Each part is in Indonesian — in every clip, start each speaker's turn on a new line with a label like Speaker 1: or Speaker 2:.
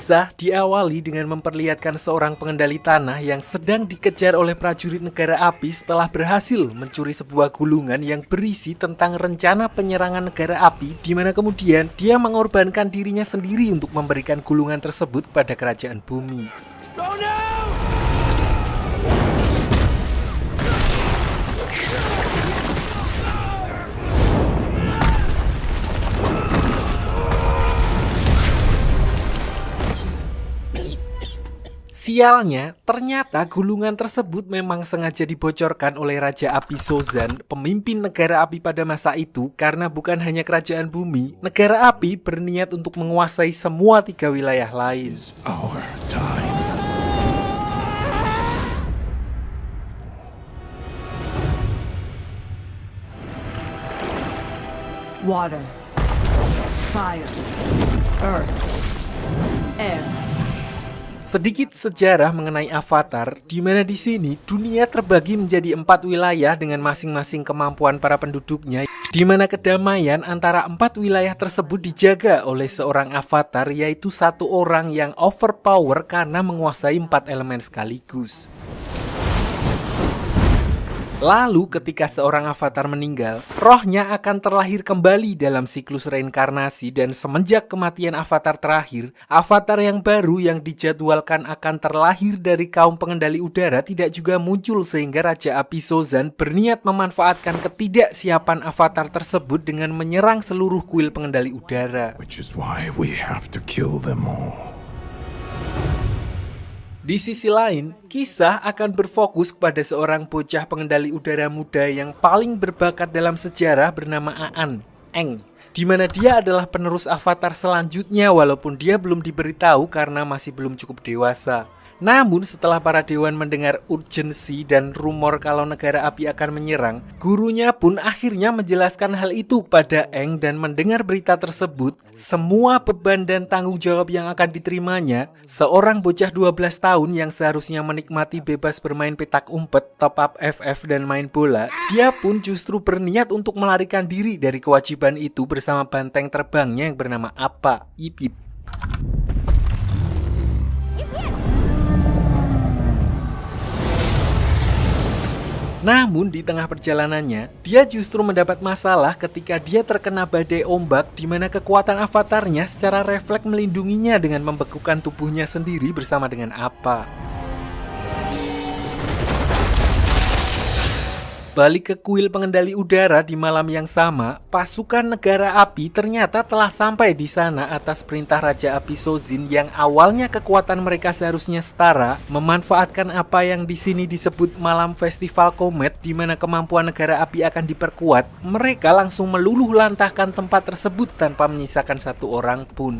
Speaker 1: Kisah diawali dengan memperlihatkan seorang pengendali tanah yang sedang dikejar oleh prajurit negara api setelah berhasil mencuri sebuah gulungan yang berisi tentang rencana penyerangan negara api, di mana kemudian dia mengorbankan dirinya sendiri untuk memberikan gulungan tersebut pada kerajaan bumi. Sialnya, ternyata gulungan tersebut memang sengaja dibocorkan oleh Raja Api Sozan, pemimpin negara api pada masa itu, karena bukan hanya kerajaan bumi, negara api berniat untuk menguasai semua 3 wilayah lain.
Speaker 2: Our time.
Speaker 3: Water, fire, earth, air.
Speaker 1: Sedikit sejarah mengenai Avatar, di mana di sini dunia terbagi menjadi 4 wilayah dengan masing-masing kemampuan para penduduknya, di mana kedamaian antara 4 wilayah tersebut dijaga oleh seorang avatar, yaitu satu orang yang overpower karena menguasai 4 elemen sekaligus. Lalu ketika seorang avatar meninggal, rohnya akan terlahir kembali dalam siklus reinkarnasi, dan semenjak kematian avatar terakhir, avatar yang baru yang dijadwalkan akan terlahir dari kaum pengendali udara tidak juga muncul, sehingga Raja Api Sozan berniat memanfaatkan ketidaksiapan avatar tersebut dengan menyerang seluruh kuil pengendali udara.
Speaker 2: Which is why we have to kill them all.
Speaker 1: Di sisi lain, kisah akan berfokus kepada seorang bocah pengendali udara muda yang paling berbakat dalam sejarah bernama Aan, Aang, di mana dia adalah penerus avatar selanjutnya walaupun dia belum diberitahu karena masih belum cukup dewasa. Namun setelah para dewan mendengar urgensi dan rumor kalau negara api akan menyerang, gurunya pun akhirnya menjelaskan hal itu kepada Aang, dan mendengar berita tersebut, semua beban dan tanggung jawab yang akan diterimanya, seorang bocah 12 tahun yang seharusnya menikmati bebas bermain petak umpet, top up FF dan main bola, dia pun justru berniat untuk melarikan diri dari kewajiban itu bersama banteng terbangnya yang bernama Appa. Yip yip. Namun di tengah perjalanannya, dia justru mendapat masalah ketika dia terkena badai ombak, di mana kekuatan avatarnya secara refleks melindunginya dengan membekukan tubuhnya sendiri bersama dengan Appa. Balik ke kuil pengendali udara di malam yang sama, pasukan negara api ternyata telah sampai di sana atas perintah Raja Api Sozin yang awalnya kekuatan mereka seharusnya setara, memanfaatkan apa yang di sini disebut malam festival komet, di mana kemampuan negara api akan diperkuat. Mereka langsung meluluh lantahkan tempat tersebut tanpa menyisakan satu orang pun.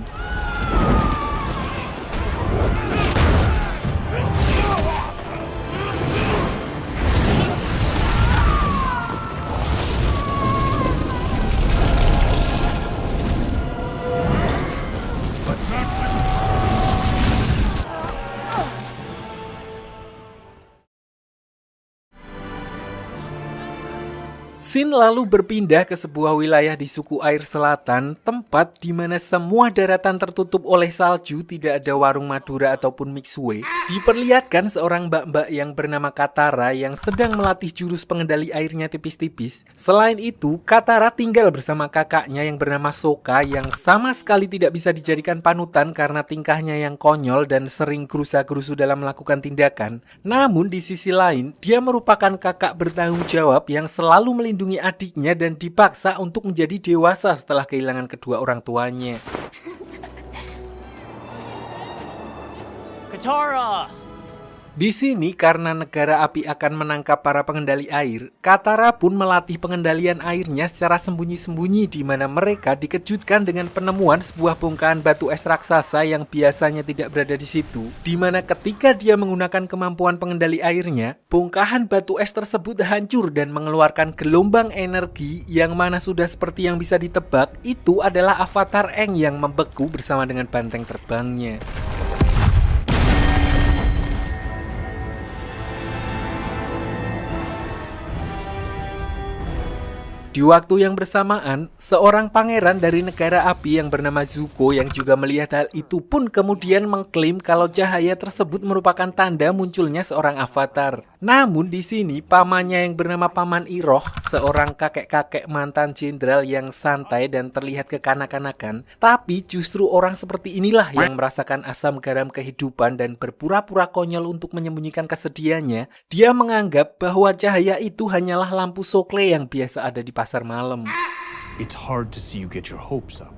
Speaker 1: Sin lalu berpindah ke sebuah wilayah di suku air selatan, tempat di mana semua daratan tertutup oleh salju, tidak ada warung Madura ataupun mixue. Diperlihatkan seorang mbak-mbak yang bernama Katara yang sedang melatih jurus pengendali airnya tipis-tipis. Selain itu, Katara tinggal bersama kakaknya yang bernama Sokka yang sama sekali tidak bisa dijadikan panutan karena tingkahnya yang konyol dan sering gerusa-gerusu dalam melakukan tindakan. Namun di sisi lain, dia merupakan kakak bertanggung jawab yang selalu melindungi adiknya dan dipaksa untuk menjadi dewasa setelah kehilangan kedua orang tuanya.
Speaker 4: Katara!
Speaker 1: Di sini karena negara api akan menangkap para pengendali air, Katara pun melatih pengendalian airnya secara sembunyi-sembunyi, di mana mereka dikejutkan dengan penemuan sebuah bongkahan batu es raksasa yang biasanya tidak berada di situ, di mana ketika dia menggunakan kemampuan pengendali airnya, bongkahan batu es tersebut hancur dan mengeluarkan gelombang energi yang mana sudah seperti yang bisa ditebak, itu adalah avatar Aang yang membeku bersama dengan banteng terbangnya. Di waktu yang bersamaan, seorang pangeran dari negara api yang bernama Zuko yang juga melihat hal itu pun kemudian mengklaim kalau cahaya tersebut merupakan tanda munculnya seorang avatar. Namun di sini pamannya yang bernama Paman Iroh, seorang kakek-kakek mantan jenderal yang santai dan terlihat kekanak-kanakan, tapi justru orang seperti inilah yang merasakan asam garam kehidupan dan berpura-pura konyol untuk menyembunyikan kesedihannya. Dia menganggap bahwa cahaya itu hanyalah lampu sokle yang biasa ada di pasar malam.
Speaker 4: It's hard to see you get your hopes up.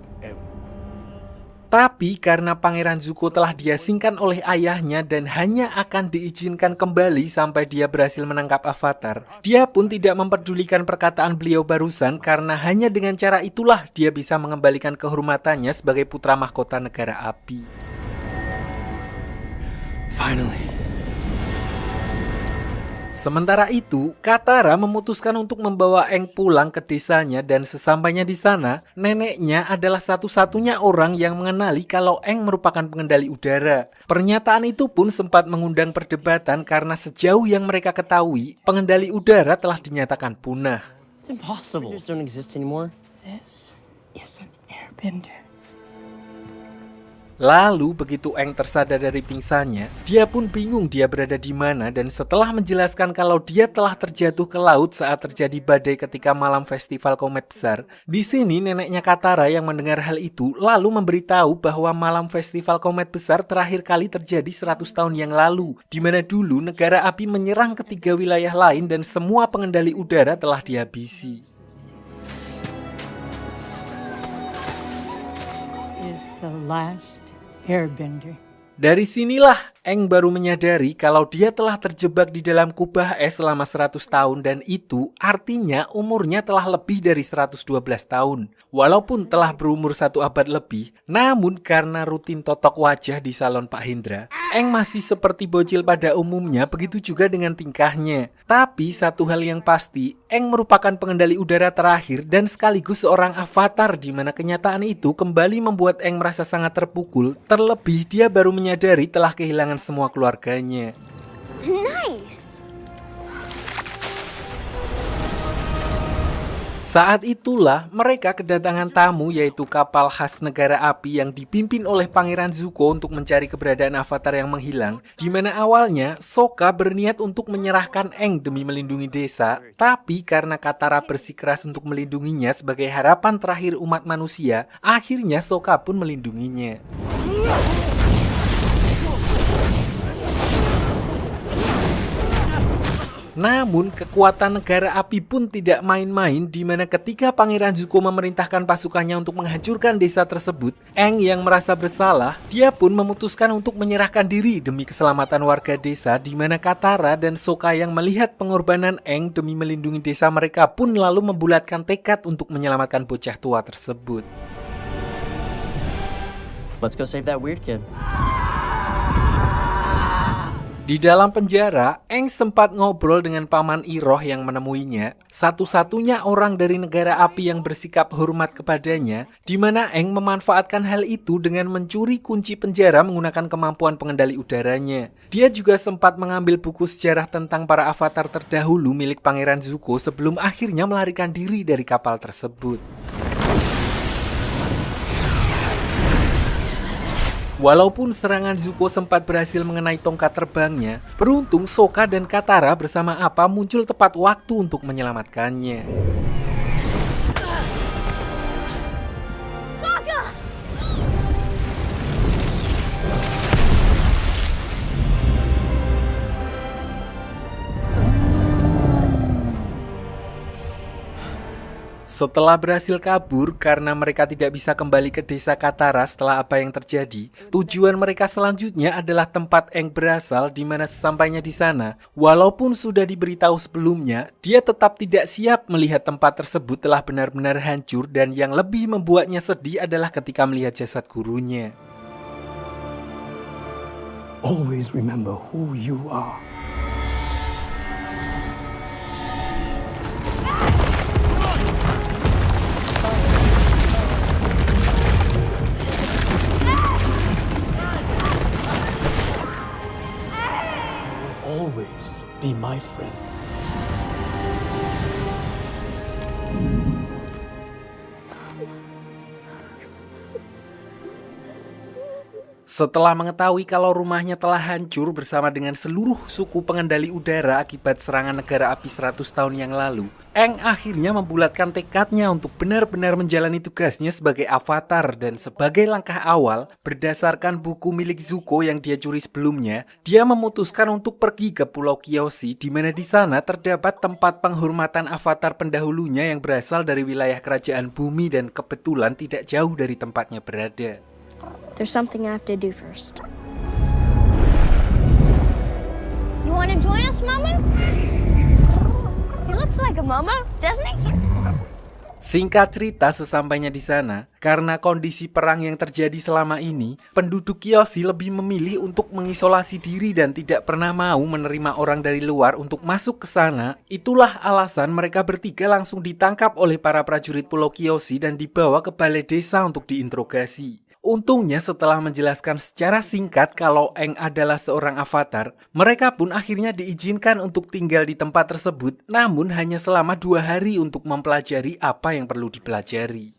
Speaker 1: Tapi karena Pangeran Zuko telah diasingkan oleh ayahnya dan hanya akan diizinkan kembali sampai dia berhasil menangkap Avatar, dia pun tidak memperdulikan perkataan beliau barusan karena hanya dengan cara itulah dia bisa mengembalikan kehormatannya sebagai putra mahkota negara api.
Speaker 4: Finally.
Speaker 1: Sementara itu, Katara memutuskan untuk membawa Aang pulang ke desanya dan sesampainya di sana, neneknya adalah satu-satunya orang yang mengenali kalau Aang merupakan pengendali udara. Pernyataan itu pun sempat mengundang perdebatan karena sejauh yang mereka ketahui, pengendali udara telah dinyatakan punah.
Speaker 5: It's impossible. They don't exist anymore.
Speaker 3: This is an airbender.
Speaker 1: Lalu begitu Aang tersadar dari pingsannya, dia pun bingung dia berada di mana dan setelah menjelaskan kalau dia telah terjatuh ke laut saat terjadi badai ketika malam festival komet besar, di sini neneknya Katara yang mendengar hal itu lalu memberitahu bahwa malam festival komet besar terakhir kali terjadi 100 tahun yang lalu, di mana dulu negara api menyerang ketiga wilayah lain dan semua pengendali udara telah dihabisi.
Speaker 3: Is the last airbender.
Speaker 1: Dari sinilah Aang baru menyadari kalau dia telah terjebak di dalam kubah es selama 100 tahun dan itu artinya umurnya telah lebih dari 112 tahun. Walaupun telah berumur 1 abad lebih, namun karena rutin totok wajah di salon Pak Hendra, Aang masih seperti bocil pada umumnya, begitu juga dengan tingkahnya. Tapi satu hal yang pasti, Aang merupakan pengendali udara terakhir dan sekaligus seorang avatar di mana kenyataan itu kembali membuat Aang merasa sangat terpukul, terlebih dia baru menyadari telah kehilangan semua keluarganya.
Speaker 6: Nice.
Speaker 1: Saat itulah mereka kedatangan tamu yaitu kapal khas negara api yang dipimpin oleh Pangeran Zuko untuk mencari keberadaan avatar yang menghilang, di mana awalnya Sokka berniat untuk menyerahkan Aang demi melindungi desa, tapi karena Katara bersikeras untuk melindunginya sebagai harapan terakhir umat manusia, akhirnya Sokka pun melindunginya. Namun, kekuatan negara api pun tidak main-main di mana ketika Pangeran Zuko memerintahkan pasukannya untuk menghancurkan desa tersebut, Aang yang merasa bersalah, dia pun memutuskan untuk menyerahkan diri demi keselamatan warga desa di mana Katara dan Sokka yang melihat pengorbanan Aang demi melindungi desa mereka pun lalu membulatkan tekad untuk menyelamatkan bocah tua tersebut.
Speaker 5: Let's go save that weird kid.
Speaker 1: Di dalam penjara, Aang sempat ngobrol dengan Paman Iroh yang menemuinya, satu-satunya orang dari negara api yang bersikap hormat kepadanya, di mana Aang memanfaatkan hal itu dengan mencuri kunci penjara menggunakan kemampuan pengendali udaranya. Dia juga sempat mengambil buku sejarah tentang para avatar terdahulu milik Pangeran Zuko sebelum akhirnya melarikan diri dari kapal tersebut. Walaupun serangan Zuko sempat berhasil mengenai tongkat terbangnya, beruntung Sokka dan Katara bersama Appa muncul tepat waktu untuk menyelamatkannya.
Speaker 6: Sokka!
Speaker 1: Setelah berhasil kabur karena mereka tidak bisa kembali ke desa Katara setelah apa yang terjadi, tujuan mereka selanjutnya adalah tempat Aang berasal di mana sesampainya di sana, walaupun sudah diberitahu sebelumnya, dia tetap tidak siap melihat tempat tersebut telah benar-benar hancur dan yang lebih membuatnya sedih adalah ketika melihat jasad gurunya.
Speaker 2: Always remember who you are.
Speaker 7: Always be my friend.
Speaker 1: Setelah mengetahui kalau rumahnya telah hancur bersama dengan seluruh suku pengendali udara akibat serangan negara api 100 tahun yang lalu, Aang akhirnya membulatkan tekadnya untuk benar-benar menjalani tugasnya sebagai avatar, dan sebagai langkah awal, berdasarkan buku milik Zuko yang dia curi sebelumnya, dia memutuskan untuk pergi ke Pulau Kyoshi, di mana di sana terdapat tempat penghormatan avatar pendahulunya yang berasal dari wilayah kerajaan bumi dan kebetulan tidak jauh dari tempatnya berada.
Speaker 6: There's something I have to do first. You want to join us, Mama? He looks like a mama, doesn't he?
Speaker 1: Singkat cerita, sesampainya di sana, karena kondisi perang yang terjadi selama ini, penduduk Kyoshi lebih memilih untuk mengisolasi diri dan tidak pernah mau menerima orang dari luar untuk masuk ke sana. Itulah alasan mereka bertiga langsung ditangkap oleh para prajurit Pulau Kyoshi dan dibawa ke balai desa untuk diinterogasi. Untungnya setelah menjelaskan secara singkat kalau Aang adalah seorang avatar, mereka pun akhirnya diizinkan untuk tinggal di tempat tersebut, namun hanya selama 2 hari untuk mempelajari apa yang perlu dipelajari.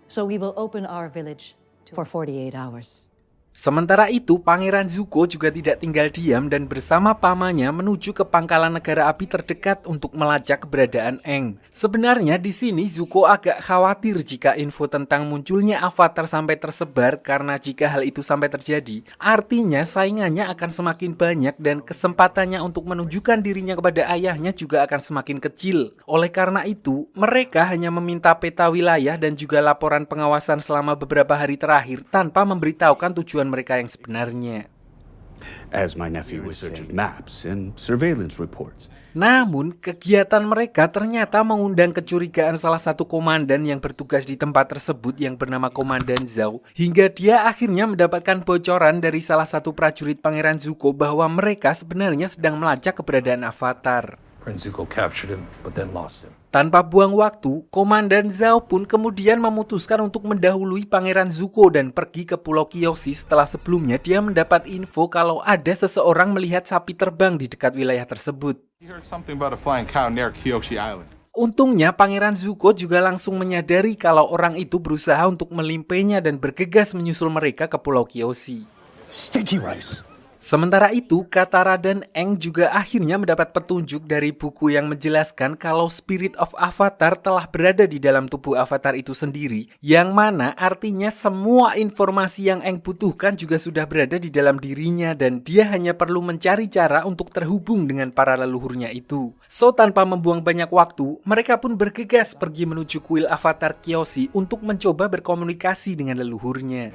Speaker 7: So we will open our village for 48 hours.
Speaker 1: Sementara itu, Pangeran Zuko juga tidak tinggal diam dan bersama pamannya menuju ke pangkalan negara api terdekat untuk melacak keberadaan Aang. Sebenarnya di sini Zuko agak khawatir jika info tentang munculnya avatar sampai tersebar, karena jika hal itu sampai terjadi, artinya saingannya akan semakin banyak dan kesempatannya untuk menunjukkan dirinya kepada ayahnya juga akan semakin kecil. Oleh karena itu, mereka hanya meminta peta wilayah dan juga laporan pengawasan selama beberapa hari terakhir tanpa memberitahukan tujuan mereka yang sebenarnya.
Speaker 8: As my nephew researches maps and surveillance reports.
Speaker 1: Namun, kegiatan mereka ternyata mengundang kecurigaan salah satu komandan yang bertugas di tempat tersebut yang bernama Komandan Zhao, hingga dia akhirnya mendapatkan bocoran dari salah satu prajurit Pangeran Zuko bahwa mereka sebenarnya sedang melacak keberadaan avatar.
Speaker 9: Prince Zuko captured him, but then lost him.
Speaker 1: Tanpa buang waktu, Komandan Zhao pun kemudian memutuskan untuk mendahului Pangeran Zuko dan pergi ke Pulau Kyoshi setelah sebelumnya dia mendapat info kalau ada seseorang melihat sapi terbang di dekat wilayah tersebut.
Speaker 10: He heard something about a flying cow near Kyoshi Island.
Speaker 1: Untungnya Pangeran Zuko juga langsung menyadari kalau orang itu berusaha untuk melimpainya dan bergegas menyusul mereka ke Pulau Kyoshi.
Speaker 2: Sticky rice.
Speaker 1: Sementara itu, Katara dan Aang juga akhirnya mendapat petunjuk dari buku yang menjelaskan kalau Spirit of Avatar telah berada di dalam tubuh avatar itu sendiri, yang mana artinya semua informasi yang Aang butuhkan juga sudah berada di dalam dirinya dan dia hanya perlu mencari cara untuk terhubung dengan para leluhurnya itu. So, tanpa membuang banyak waktu, mereka pun bergegas pergi menuju kuil avatar Kyoshi untuk mencoba berkomunikasi dengan leluhurnya.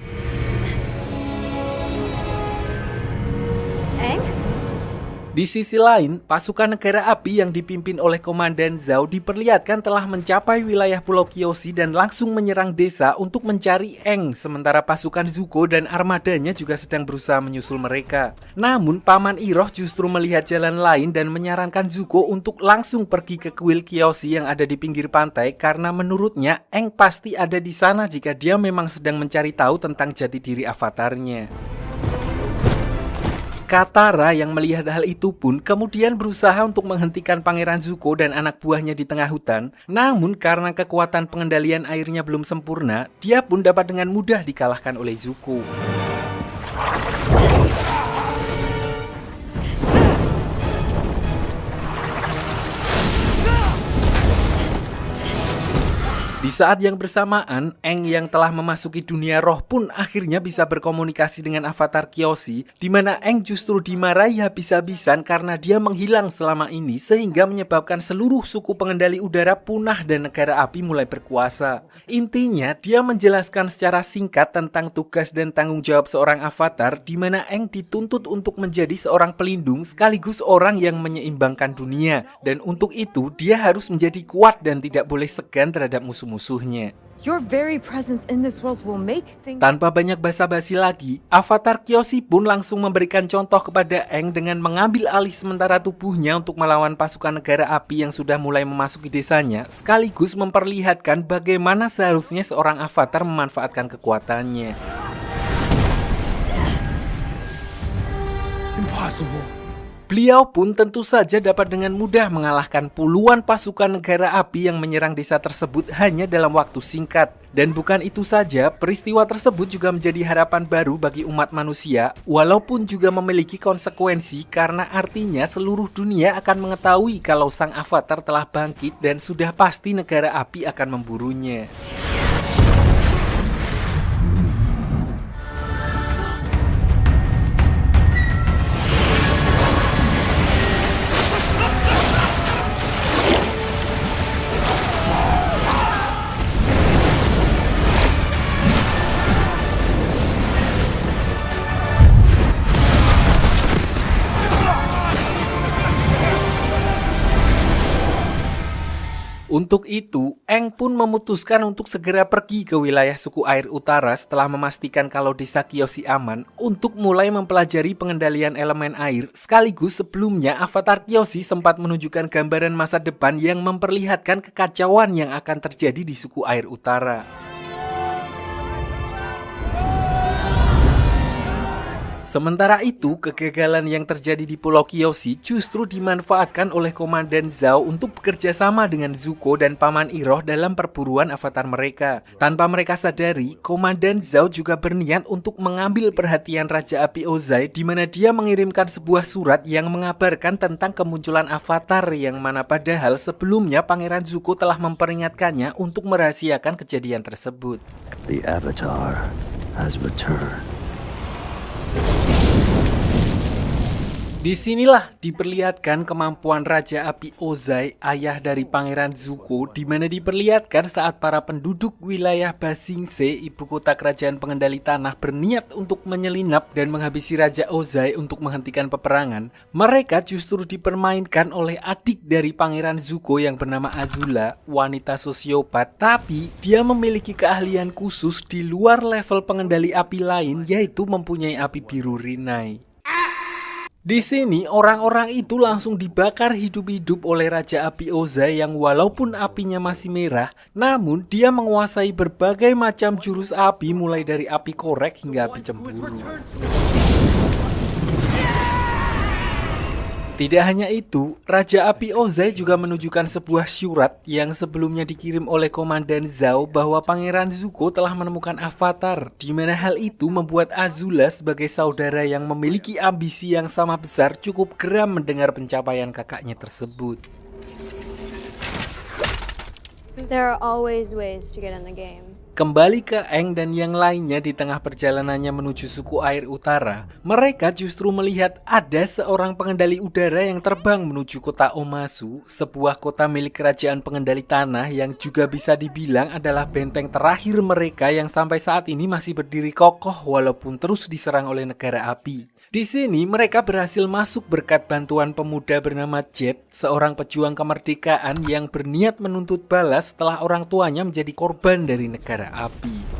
Speaker 1: Di sisi lain, pasukan negara api yang dipimpin oleh Komandan Zhao diperlihatkan telah mencapai wilayah Pulau Kyoshi dan langsung menyerang desa untuk mencari Aang, sementara pasukan Zuko dan armadanya juga sedang berusaha menyusul mereka. Namun, Paman Iroh justru melihat jalan lain dan menyarankan Zuko untuk langsung pergi ke kuil Kyoshi yang ada di pinggir pantai karena menurutnya Aang pasti ada di sana jika dia memang sedang mencari tahu tentang jati diri avatarnya. Katara yang melihat hal itu pun kemudian berusaha untuk menghentikan Pangeran Zuko dan anak buahnya di tengah hutan. Namun karena kekuatan pengendalian airnya belum sempurna, dia pun dapat dengan mudah dikalahkan oleh Zuko. Di saat yang bersamaan, Aang yang telah memasuki dunia roh pun akhirnya bisa berkomunikasi dengan avatar Kyoshi, di mana Aang justru dimarahi habis-habisan karena dia menghilang selama ini sehingga menyebabkan seluruh suku pengendali udara punah dan negara api mulai berkuasa. Intinya, dia menjelaskan secara singkat tentang tugas dan tanggung jawab seorang avatar, di mana Aang dituntut untuk menjadi seorang pelindung sekaligus orang yang menyeimbangkan dunia, dan untuk itu dia harus menjadi kuat dan tidak boleh segan terhadap musuh-musuhnya.
Speaker 7: Your very presence in this world will make things...
Speaker 1: Tanpa banyak basa-basi lagi, avatar Kyoshi pun langsung memberikan contoh kepada Aang dengan mengambil alih sementara tubuhnya untuk melawan pasukan negara api yang sudah mulai memasuki desanya, sekaligus memperlihatkan bagaimana seharusnya seorang avatar memanfaatkan kekuatannya.
Speaker 9: Impossible.
Speaker 1: Beliau pun tentu saja dapat dengan mudah mengalahkan puluhan pasukan negara api yang menyerang desa tersebut hanya dalam waktu singkat. Dan bukan itu saja, peristiwa tersebut juga menjadi harapan baru bagi umat manusia, walaupun juga memiliki konsekuensi karena artinya seluruh dunia akan mengetahui kalau sang avatar telah bangkit dan sudah pasti negara api akan memburunya. Untuk itu, Aang pun memutuskan untuk segera pergi ke wilayah suku air utara setelah memastikan kalau desa Kyoshi aman untuk mulai mempelajari pengendalian elemen air, sekaligus sebelumnya avatar Kyoshi sempat menunjukkan gambaran masa depan yang memperlihatkan kekacauan yang akan terjadi di suku air utara. Sementara itu, kegagalan yang terjadi di Pulau Kyoshi justru dimanfaatkan oleh Komandan Zhao untuk bekerja sama dengan Zuko dan Paman Iroh dalam perburuan avatar mereka. Tanpa mereka sadari, Komandan Zhao juga berniat untuk mengambil perhatian Raja Api Ozai, di mana dia mengirimkan sebuah surat yang mengabarkan tentang kemunculan avatar yang mana padahal sebelumnya Pangeran Zuko telah memperingatkannya untuk merahasiakan kejadian tersebut.
Speaker 2: The Avatar has returned.
Speaker 1: Disinilah diperlihatkan kemampuan Raja Api Ozai, ayah dari Pangeran Zuko, di mana diperlihatkan saat para penduduk wilayah Ba Sing Se, ibu kota kerajaan pengendali tanah, berniat untuk menyelinap dan menghabisi Raja Ozai untuk menghentikan peperangan. Mereka justru dipermainkan oleh adik dari Pangeran Zuko yang bernama Azula, wanita sosiopat, tapi dia memiliki keahlian khusus di luar level pengendali api lain, yaitu mempunyai api biru Rinai. Di sini orang-orang itu langsung dibakar hidup-hidup oleh Raja Api Ozai yang walaupun apinya masih merah, namun dia menguasai berbagai macam jurus api mulai dari api korek hingga api cemburu. Tidak hanya itu, Raja Api Ozai juga menunjukkan sebuah surat yang sebelumnya dikirim oleh Komandan Zhao bahwa Pangeran Zuko telah menemukan avatar, di mana hal itu membuat Azula sebagai saudara yang memiliki ambisi yang sama besar cukup geram mendengar pencapaian kakaknya tersebut.
Speaker 6: There are always ways to get in the game.
Speaker 1: Kembali ke Aang dan yang lainnya di tengah perjalanannya menuju suku air utara, mereka justru melihat ada seorang pengendali udara yang terbang menuju kota Omasu, sebuah kota milik kerajaan pengendali tanah yang juga bisa dibilang adalah benteng terakhir mereka yang sampai saat ini masih berdiri kokoh walaupun terus diserang oleh negara api. Di sini mereka berhasil masuk berkat bantuan pemuda bernama Jet, seorang pejuang kemerdekaan yang berniat menuntut balas setelah orang tuanya menjadi korban dari negara api.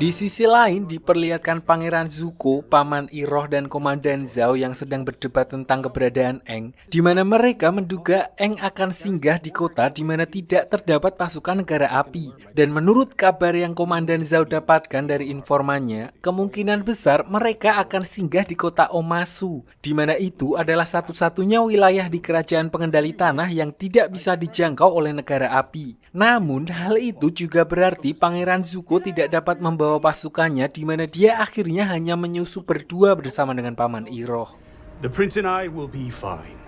Speaker 1: Di sisi lain diperlihatkan Pangeran Zuko, Paman Iroh dan Komandan Zhao yang sedang berdebat tentang keberadaan Aang, di mana mereka menduga Aang akan singgah di kota di mana tidak terdapat pasukan negara api. Dan menurut kabar yang Komandan Zhao dapatkan dari informannya, kemungkinan besar mereka akan singgah di kota Omasu, di mana itu adalah satu-satunya wilayah di kerajaan pengendali tanah yang tidak bisa dijangkau oleh negara api. Namun hal itu juga berarti Pangeran Zuko tidak dapat membawa pasukannya, di mana dia akhirnya hanya menyusup berdua bersama dengan Paman Iroh.
Speaker 8: The prince and I will be fine.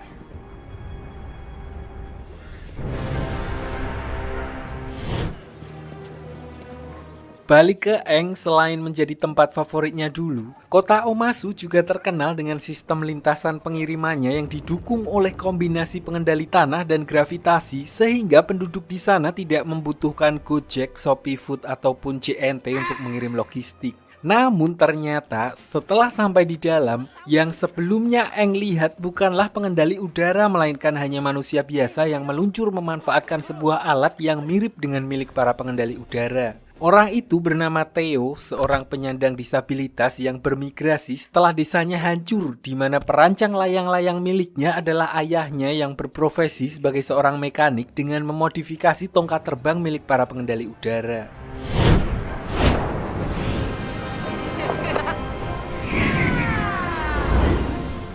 Speaker 1: Balik ke Aang, selain menjadi tempat favoritnya dulu, kota Omasu juga terkenal dengan sistem lintasan pengirimannya yang didukung oleh kombinasi pengendali tanah dan gravitasi, sehingga penduduk di sana tidak membutuhkan Gojek, Shopee Food ataupun JNT untuk mengirim logistik. Namun ternyata setelah sampai di dalam, yang sebelumnya Aang lihat bukanlah pengendali udara melainkan hanya manusia biasa yang meluncur memanfaatkan sebuah alat yang mirip dengan milik para pengendali udara. Orang itu bernama Theo, seorang penyandang disabilitas yang bermigrasi setelah desanya hancur, di mana perancang layang-layang miliknya adalah ayahnya yang berprofesi sebagai seorang mekanik dengan memodifikasi tongkat terbang milik para pengendali udara.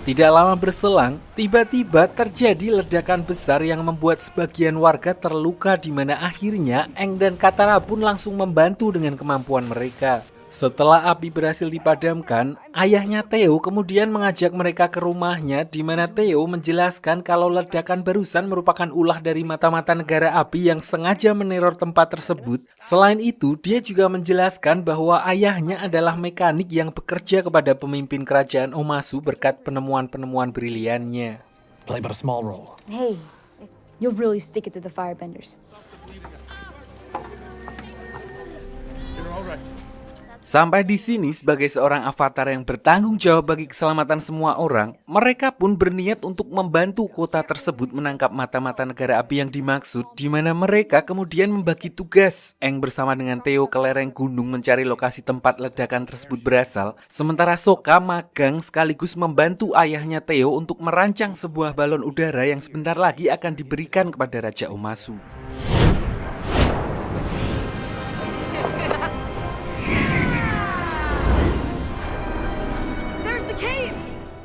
Speaker 1: Tidak lama berselang, tiba-tiba terjadi ledakan besar yang membuat sebagian warga terluka, di mana akhirnya Aang dan Katara pun langsung membantu dengan kemampuan mereka. Setelah api berhasil dipadamkan, ayahnya Theo kemudian mengajak mereka ke rumahnya, di mana Theo menjelaskan kalau ledakan barusan merupakan ulah dari mata-mata negara api yang sengaja meneror tempat tersebut. Selain itu, dia juga menjelaskan bahwa ayahnya adalah mekanik yang bekerja kepada pemimpin kerajaan Omasu berkat penemuan-penemuan briliannya.
Speaker 9: Play but a small role.
Speaker 6: Hey, you'll really stick it to the firebenders.
Speaker 1: Sampai di sini, sebagai seorang avatar yang bertanggung jawab bagi keselamatan semua orang, mereka pun berniat untuk membantu kota tersebut menangkap mata-mata negara api yang dimaksud, di mana mereka kemudian membagi tugas. Aang bersama dengan Theo ke lereng gunung mencari lokasi tempat ledakan tersebut berasal, sementara Sokka magang sekaligus membantu ayahnya Theo untuk merancang sebuah balon udara yang sebentar lagi akan diberikan kepada Raja Omasu.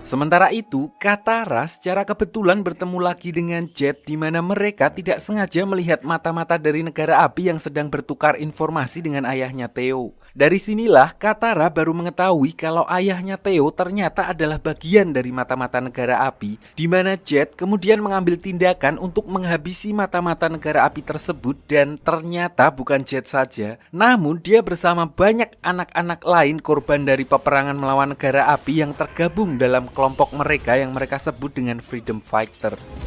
Speaker 1: Sementara itu, Katara secara kebetulan bertemu lagi dengan Jet, di mana mereka tidak sengaja melihat mata-mata dari negara api yang sedang bertukar informasi dengan ayahnya Theo. Dari sinilah Katara baru mengetahui kalau ayahnya Theo ternyata adalah bagian dari mata-mata negara api, di mana Jet kemudian mengambil tindakan untuk menghabisi mata-mata negara api tersebut, dan ternyata bukan Jet saja, namun dia bersama banyak anak-anak lain korban dari peperangan melawan negara api yang tergabung dalam kelompok mereka yang mereka sebut dengan Freedom Fighters.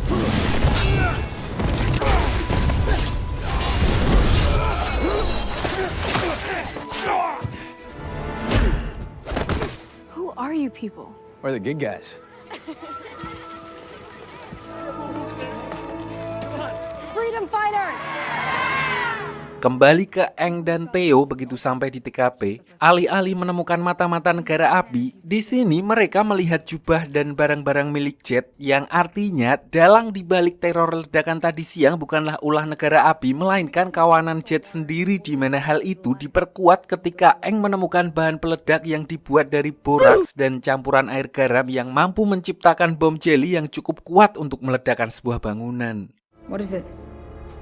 Speaker 6: Who are you people?
Speaker 2: We're the good guys.
Speaker 6: Freedom fighters!
Speaker 1: Kembali ke Aang dan Theo begitu sampai di TKP, alih-alih menemukan mata-mata negara api, di sini mereka melihat jubah dan barang-barang milik Jet, yang artinya dalang dibalik teror ledakan tadi siang bukanlah ulah negara api, melainkan kawanan Jet sendiri, di mana hal itu diperkuat ketika Aang menemukan bahan peledak yang dibuat dari boraks dan campuran air garam yang mampu menciptakan bom jeli yang cukup kuat untuk meledakkan sebuah bangunan.
Speaker 6: What is it?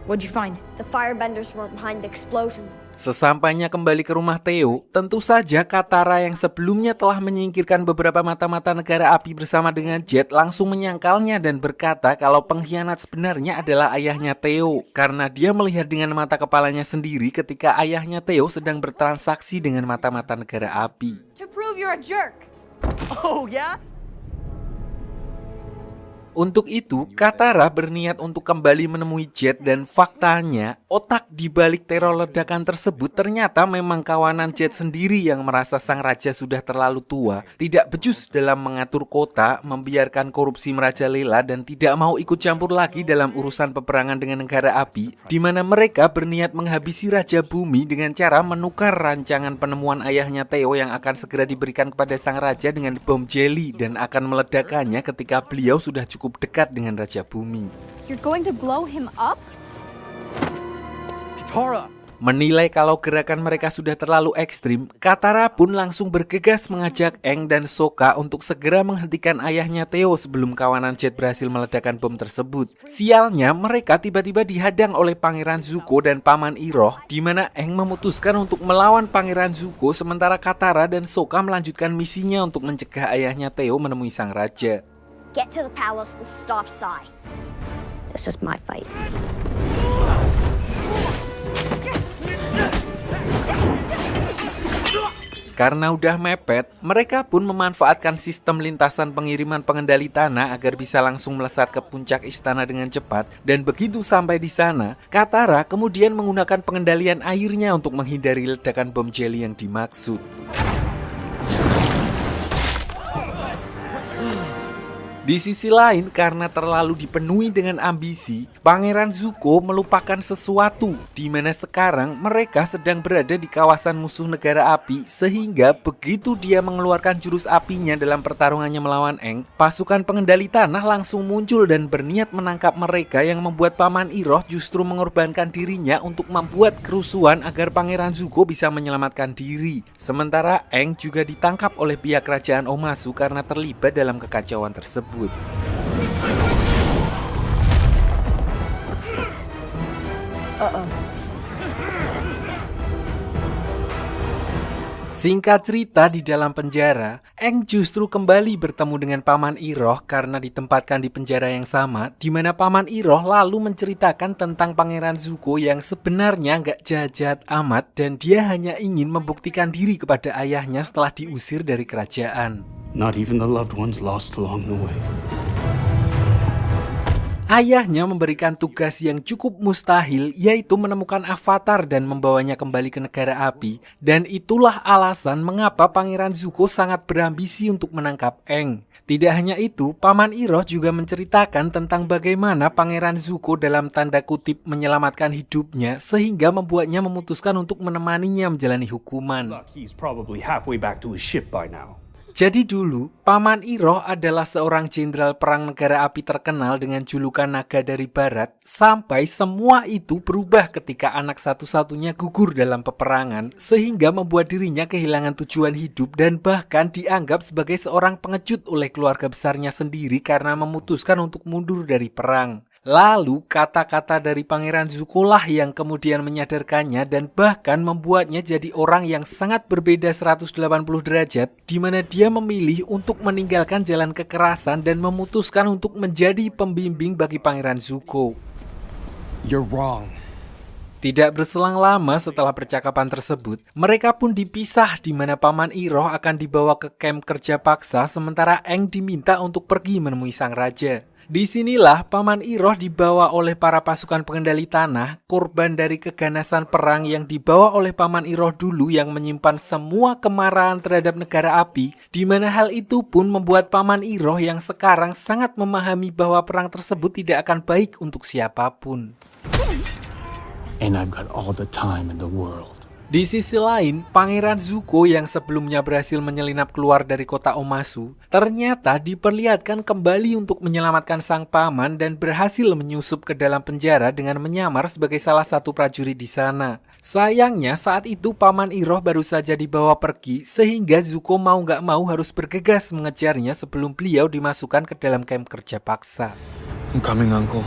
Speaker 6: What'd you find? The firebenders weren't behind the explosion.
Speaker 1: Sesampainya kembali ke rumah Theo, tentu saja Katara yang sebelumnya telah menyingkirkan beberapa mata-mata negara api bersama dengan Jet langsung menyangkalnya dan berkata kalau pengkhianat sebenarnya adalah ayahnya Theo, karena dia melihat dengan mata kepalanya sendiri ketika ayahnya Theo sedang bertransaksi dengan mata-mata negara api.
Speaker 6: To prove you're a jerk.
Speaker 5: Oh, yeah?
Speaker 1: Untuk itu, Katara berniat untuk kembali menemui Jet, dan faktanya, otak di balik teror ledakan tersebut ternyata memang kawanan Jet sendiri yang merasa sang raja sudah terlalu tua, tidak becus dalam mengatur kota, membiarkan korupsi merajalela, dan tidak mau ikut campur lagi dalam urusan peperangan dengan negara api, di mana mereka berniat menghabisi Raja Bumi dengan cara menukar rancangan penemuan ayahnya Theo yang akan segera diberikan kepada sang raja dengan bom jeli, dan akan meledakkannya ketika beliau sudah cukup dekat dengan Raja Bumi.
Speaker 6: You're going to blow him up?
Speaker 2: Katara!
Speaker 1: Menilai kalau gerakan mereka sudah terlalu ekstrim, Katara pun langsung bergegas mengajak Aang dan Sokka untuk segera menghentikan ayahnya Theo sebelum kawanan Jet berhasil meledakkan bom tersebut. Sialnya, mereka tiba-tiba dihadang oleh Pangeran Zuko dan Paman Iroh, di mana Aang memutuskan untuk melawan Pangeran Zuko, sementara Katara dan Sokka melanjutkan misinya untuk mencegah ayahnya Theo menemui sang raja.
Speaker 6: Get to the palace and stop Sai. This is my fight.
Speaker 1: Karena udah mepet, mereka pun memanfaatkan sistem lintasan pengiriman pengendali tanah agar bisa langsung melesat ke puncak istana dengan cepat. Dan begitu sampai di sana, Katara kemudian menggunakan pengendalian airnya untuk menghindari ledakan bom jeli yang dimaksud. Di sisi lain, karena terlalu dipenuhi dengan ambisi, Pangeran Zuko melupakan sesuatu, di mana sekarang mereka sedang berada di kawasan musuh negara api, sehingga begitu dia mengeluarkan jurus apinya dalam pertarungannya melawan Aang, pasukan pengendali tanah langsung muncul dan berniat menangkap mereka, yang membuat Paman Iroh justru mengorbankan dirinya untuk membuat kerusuhan agar Pangeran Zuko bisa menyelamatkan diri. Sementara Aang juga ditangkap oleh pihak kerajaan Omasu karena terlibat dalam kekacauan tersebut. Singkat cerita, di dalam penjara, Aang justru kembali bertemu dengan Paman Iroh karena ditempatkan di penjara yang sama, di mana Paman Iroh lalu menceritakan tentang Pangeran Zuko yang sebenarnya nggak jahat-jahat amat dan dia hanya ingin membuktikan diri kepada ayahnya setelah diusir dari kerajaan.
Speaker 8: Not even the loved ones lost along the way.
Speaker 1: Ayahnya memberikan tugas yang cukup mustahil, yaitu menemukan Avatar dan membawanya kembali ke negara api. Dan itulah alasan mengapa Pangeran Zuko sangat berambisi untuk menangkap Aang. Tidak hanya itu, Paman Iroh juga menceritakan tentang bagaimana Pangeran Zuko dalam tanda kutip menyelamatkan hidupnya, sehingga membuatnya memutuskan untuk menemaninya menjalani hukuman.
Speaker 8: He's probably halfway back to his ship by now.
Speaker 1: Jadi dulu, Paman Iroh adalah seorang jenderal perang negara api terkenal dengan julukan Naga dari Barat, sampai semua itu berubah ketika anak satu-satunya gugur dalam peperangan, sehingga membuat dirinya kehilangan tujuan hidup dan bahkan dianggap sebagai seorang pengecut oleh keluarga besarnya sendiri karena memutuskan untuk mundur dari perang. Lalu kata-kata dari Pangeran Zuko lah yang kemudian menyadarkannya dan bahkan membuatnya jadi orang yang sangat berbeda 180 derajat, di mana dia memilih untuk meninggalkan jalan kekerasan dan memutuskan untuk menjadi pembimbing bagi Pangeran Zuko.
Speaker 11: You're wrong.
Speaker 1: Tidak berselang lama setelah percakapan tersebut, mereka pun dipisah, di mana Paman Iroh akan dibawa ke kamp kerja paksa sementara Aang diminta untuk pergi menemui sang raja. Disinilah Paman Iroh dibawa oleh para pasukan pengendali tanah, korban dari keganasan perang yang dibawa oleh Paman Iroh dulu yang menyimpan semua kemarahan terhadap negara api, di mana hal itu pun membuat Paman Iroh yang sekarang sangat memahami bahwa perang tersebut tidak akan baik untuk siapapun.
Speaker 4: And I've got all the time in the world.
Speaker 1: Di sisi lain, Pangeran Zuko yang sebelumnya berhasil menyelinap keluar dari kota Omasu, ternyata diperlihatkan kembali untuk menyelamatkan sang paman dan berhasil menyusup ke dalam penjara dengan menyamar sebagai salah satu prajurit di sana. Sayangnya saat itu Paman Iroh baru saja dibawa pergi, sehingga Zuko mau gak mau harus bergegas mengejarnya sebelum beliau dimasukkan ke dalam kamp kerja paksa.
Speaker 11: I'm coming, Uncle.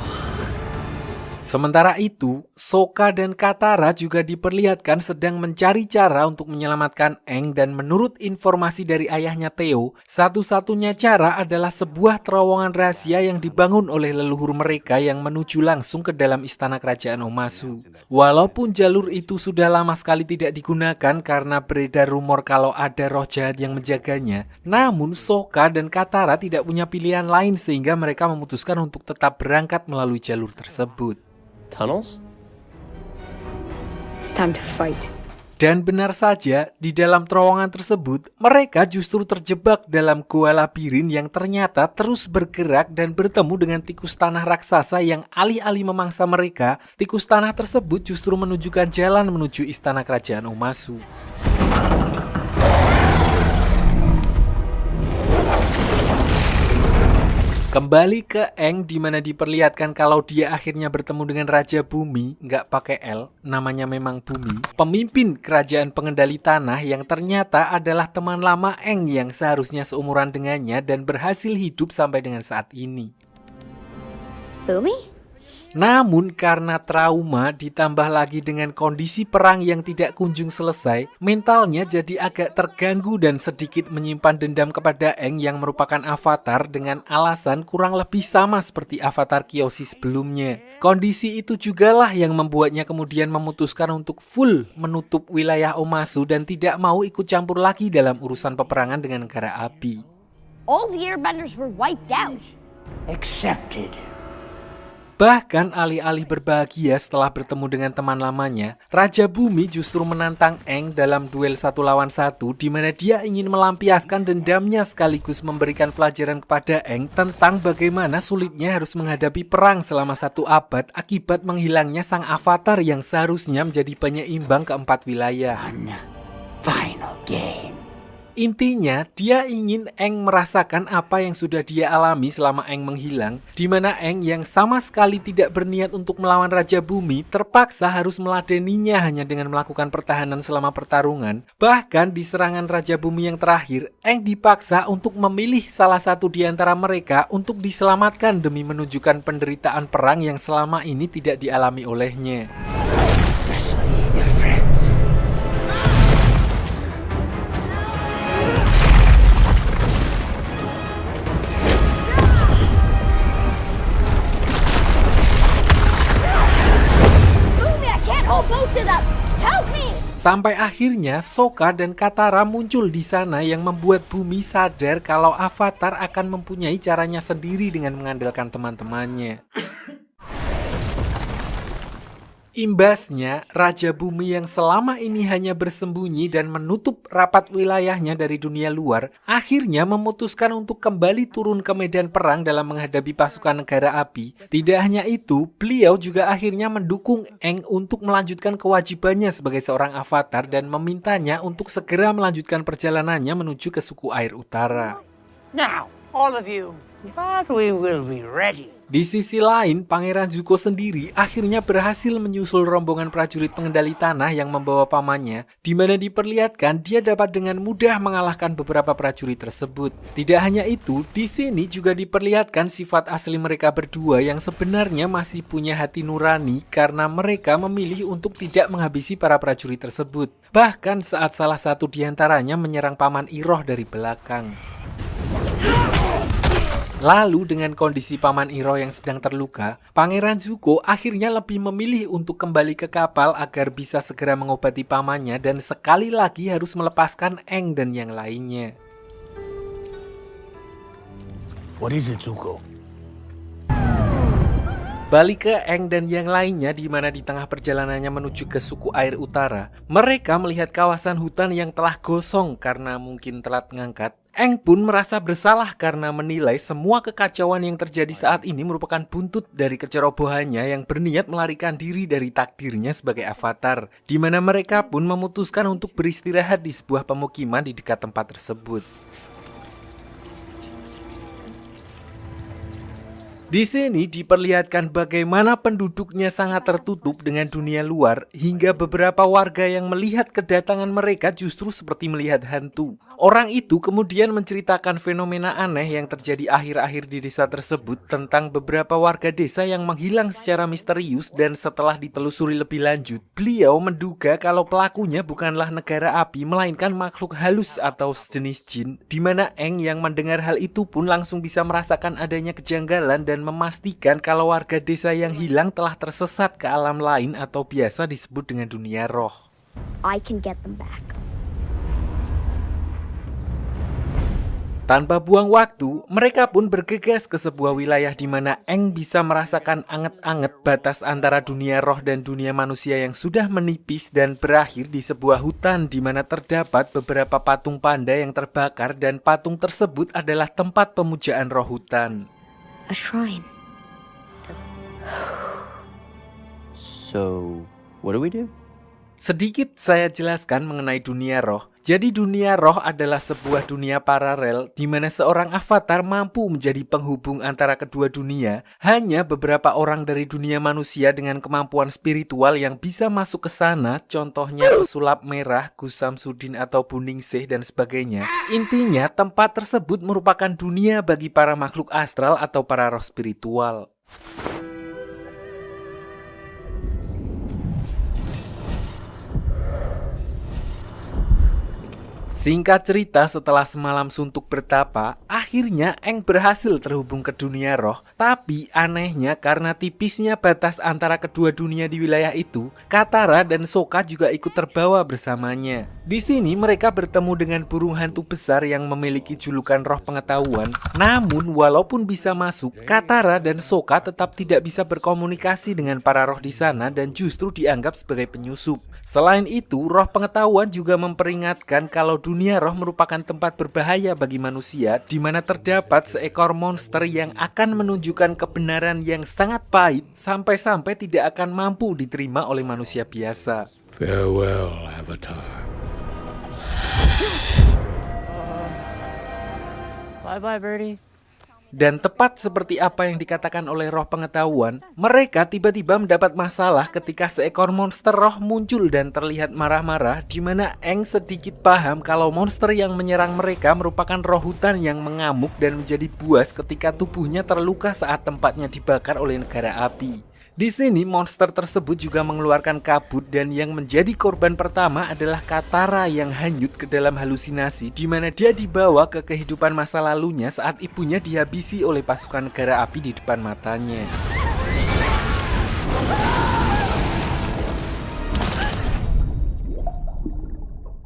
Speaker 1: Sementara itu, Sokka dan Katara juga diperlihatkan sedang mencari cara untuk menyelamatkan Aang dan menurut informasi dari ayahnya Theo, satu-satunya cara adalah sebuah terowongan rahasia yang dibangun oleh leluhur mereka yang menuju langsung ke dalam istana kerajaan Omasu. Walaupun jalur itu sudah lama sekali tidak digunakan karena beredar rumor kalau ada roh jahat yang menjaganya, namun Sokka dan Katara tidak punya pilihan lain sehingga mereka memutuskan untuk tetap berangkat melalui jalur tersebut.
Speaker 5: Tunnels?
Speaker 6: It's time to fight.
Speaker 1: Dan benar saja, di dalam terowongan tersebut, mereka justru terjebak dalam gua labirin yang ternyata terus bergerak dan bertemu dengan tikus tanah raksasa yang alih-alih memangsa mereka, tikus tanah tersebut justru menunjukkan jalan menuju istana kerajaan Omasu. Kembali ke Aang, di mana diperlihatkan kalau dia akhirnya bertemu dengan Raja Bumi, nggak pakai L, namanya memang Bumi, pemimpin kerajaan pengendali tanah yang ternyata adalah teman lama Aang yang seharusnya seumuran dengannya dan berhasil hidup sampai dengan saat ini.
Speaker 6: Bumi?
Speaker 1: Namun karena trauma ditambah lagi dengan kondisi perang yang tidak kunjung selesai, mentalnya jadi agak terganggu dan sedikit menyimpan dendam kepada Aang yang merupakan avatar dengan alasan kurang lebih sama seperti avatar Kyoshi sebelumnya. Kondisi itu jugalah yang membuatnya kemudian memutuskan untuk full menutup wilayah Omasu dan tidak mau ikut campur lagi dalam urusan peperangan dengan negara api.
Speaker 6: All the airbenders were wiped out.
Speaker 11: Accepted.
Speaker 1: Bahkan alih-alih berbahagia setelah bertemu dengan teman lamanya, Raja Bumi justru menantang Aang dalam duel 1 lawan 1 di mana dia ingin melampiaskan dendamnya sekaligus memberikan pelajaran kepada Aang tentang bagaimana sulitnya harus menghadapi perang selama 1 abad akibat menghilangnya sang avatar yang seharusnya menjadi penyeimbang keempat wilayah.
Speaker 2: Final game.
Speaker 1: Intinya, dia ingin Aang merasakan apa yang sudah dia alami selama Aang menghilang, di mana Aang yang sama sekali tidak berniat untuk melawan Raja Bumi terpaksa harus meladeninya hanya dengan melakukan pertahanan selama pertarungan. Bahkan di serangan Raja Bumi yang terakhir, Aang dipaksa untuk memilih salah satu di antara mereka untuk diselamatkan demi menunjukkan penderitaan perang yang selama ini tidak dialami olehnya. Sampai akhirnya Sokka dan Katara muncul di sana yang membuat Bumi sadar kalau Avatar akan mempunyai caranya sendiri dengan mengandalkan teman-temannya. Imbasnya, Raja Bumi yang selama ini hanya bersembunyi dan menutup rapat wilayahnya dari dunia luar, akhirnya memutuskan untuk kembali turun ke medan perang dalam menghadapi pasukan negara api. Tidak hanya itu, beliau juga akhirnya mendukung Aang untuk melanjutkan kewajibannya sebagai seorang avatar dan memintanya untuk segera melanjutkan perjalanannya menuju ke suku air utara.
Speaker 12: Now, all of you, but we will be ready.
Speaker 1: Di sisi lain, Pangeran Zuko sendiri akhirnya berhasil menyusul rombongan prajurit pengendali tanah yang membawa pamannya, di mana diperlihatkan dia dapat dengan mudah mengalahkan beberapa prajurit tersebut. Tidak hanya itu, di sini juga diperlihatkan sifat asli mereka berdua yang sebenarnya masih punya hati nurani karena mereka memilih untuk tidak menghabisi para prajurit tersebut. Bahkan saat salah satu di antaranya menyerang Paman Iroh dari belakang. Lalu dengan kondisi Paman Iroh yang sedang terluka, Pangeran Zuko akhirnya lebih memilih untuk kembali ke kapal agar bisa segera mengobati pamannya dan sekali lagi harus melepaskan Aang dan yang lainnya.
Speaker 4: What is it, Zuko?
Speaker 1: Balik ke Aang dan yang lainnya di mana di tengah perjalanannya menuju ke suku air utara, mereka melihat kawasan hutan yang telah gosong karena mungkin telat ngangkat. Aang pun merasa bersalah karena menilai semua kekacauan yang terjadi saat ini merupakan buntut dari kecerobohannya yang berniat melarikan diri dari takdirnya sebagai avatar, di mana mereka pun memutuskan untuk beristirahat di sebuah pemukiman di dekat tempat tersebut. Di sini diperlihatkan bagaimana penduduknya sangat tertutup dengan dunia luar hingga beberapa warga yang melihat kedatangan mereka justru seperti melihat hantu. Orang itu kemudian menceritakan fenomena aneh yang terjadi akhir-akhir di desa tersebut tentang beberapa warga desa yang menghilang secara misterius dan setelah ditelusuri lebih lanjut, beliau menduga kalau pelakunya bukanlah negara api melainkan makhluk halus atau sejenis jin, di mana Aang yang mendengar hal itu pun langsung bisa merasakan adanya kejanggalan dan memastikan kalau warga desa yang hilang telah tersesat ke alam lain atau biasa disebut dengan dunia roh.
Speaker 6: I can get them back.
Speaker 1: Tanpa buang waktu, mereka pun bergegas ke sebuah wilayah di mana Aang bisa merasakan anget-anget batas antara dunia roh dan dunia manusia yang sudah menipis dan berakhir di sebuah hutan di mana terdapat beberapa patung panda yang terbakar dan patung tersebut adalah tempat pemujaan roh hutan.
Speaker 6: A shrine.
Speaker 5: So, what do we do?
Speaker 1: Sedikit saya jelaskan mengenai dunia roh. Jadi dunia roh adalah sebuah dunia paralel di mana seorang avatar mampu menjadi penghubung antara kedua dunia. Hanya beberapa orang dari dunia manusia dengan kemampuan spiritual yang bisa masuk ke sana, contohnya pesulap merah, Gus Samsudin atau Buningsih dan sebagainya. Intinya tempat tersebut merupakan dunia bagi para makhluk astral atau para roh spiritual. Singkat cerita, setelah semalam suntuk bertapa, akhirnya Aang berhasil terhubung ke dunia roh. Tapi anehnya karena tipisnya batas antara kedua dunia di wilayah itu, Katara dan Sokka juga ikut terbawa bersamanya. Di sini mereka bertemu dengan burung hantu besar yang memiliki julukan roh pengetahuan. Namun walaupun bisa masuk, Katara dan Sokka tetap tidak bisa berkomunikasi dengan para roh di sana dan justru dianggap sebagai penyusup. Selain itu, roh pengetahuan juga memperingatkan kalau dunia roh merupakan tempat berbahaya bagi manusia, di mana terdapat seekor monster yang akan menunjukkan kebenaran yang sangat pahit sampai-sampai tidak akan mampu diterima oleh manusia biasa.
Speaker 9: Farewell, Avatar.
Speaker 5: Bye-bye, Birdie.
Speaker 1: Dan tepat seperti apa yang dikatakan oleh roh pengetahuan, mereka tiba-tiba mendapat masalah ketika seekor monster roh muncul dan terlihat marah-marah, di mana Aang sedikit paham kalau monster yang menyerang mereka merupakan roh hutan yang mengamuk dan menjadi buas ketika tubuhnya terluka saat tempatnya dibakar oleh negara api. Di sini monster tersebut juga mengeluarkan kabut dan yang menjadi korban pertama adalah Katara yang hanyut ke dalam halusinasi, di mana dia dibawa ke kehidupan masa lalunya saat ibunya dihabisi oleh pasukan negara api di depan matanya.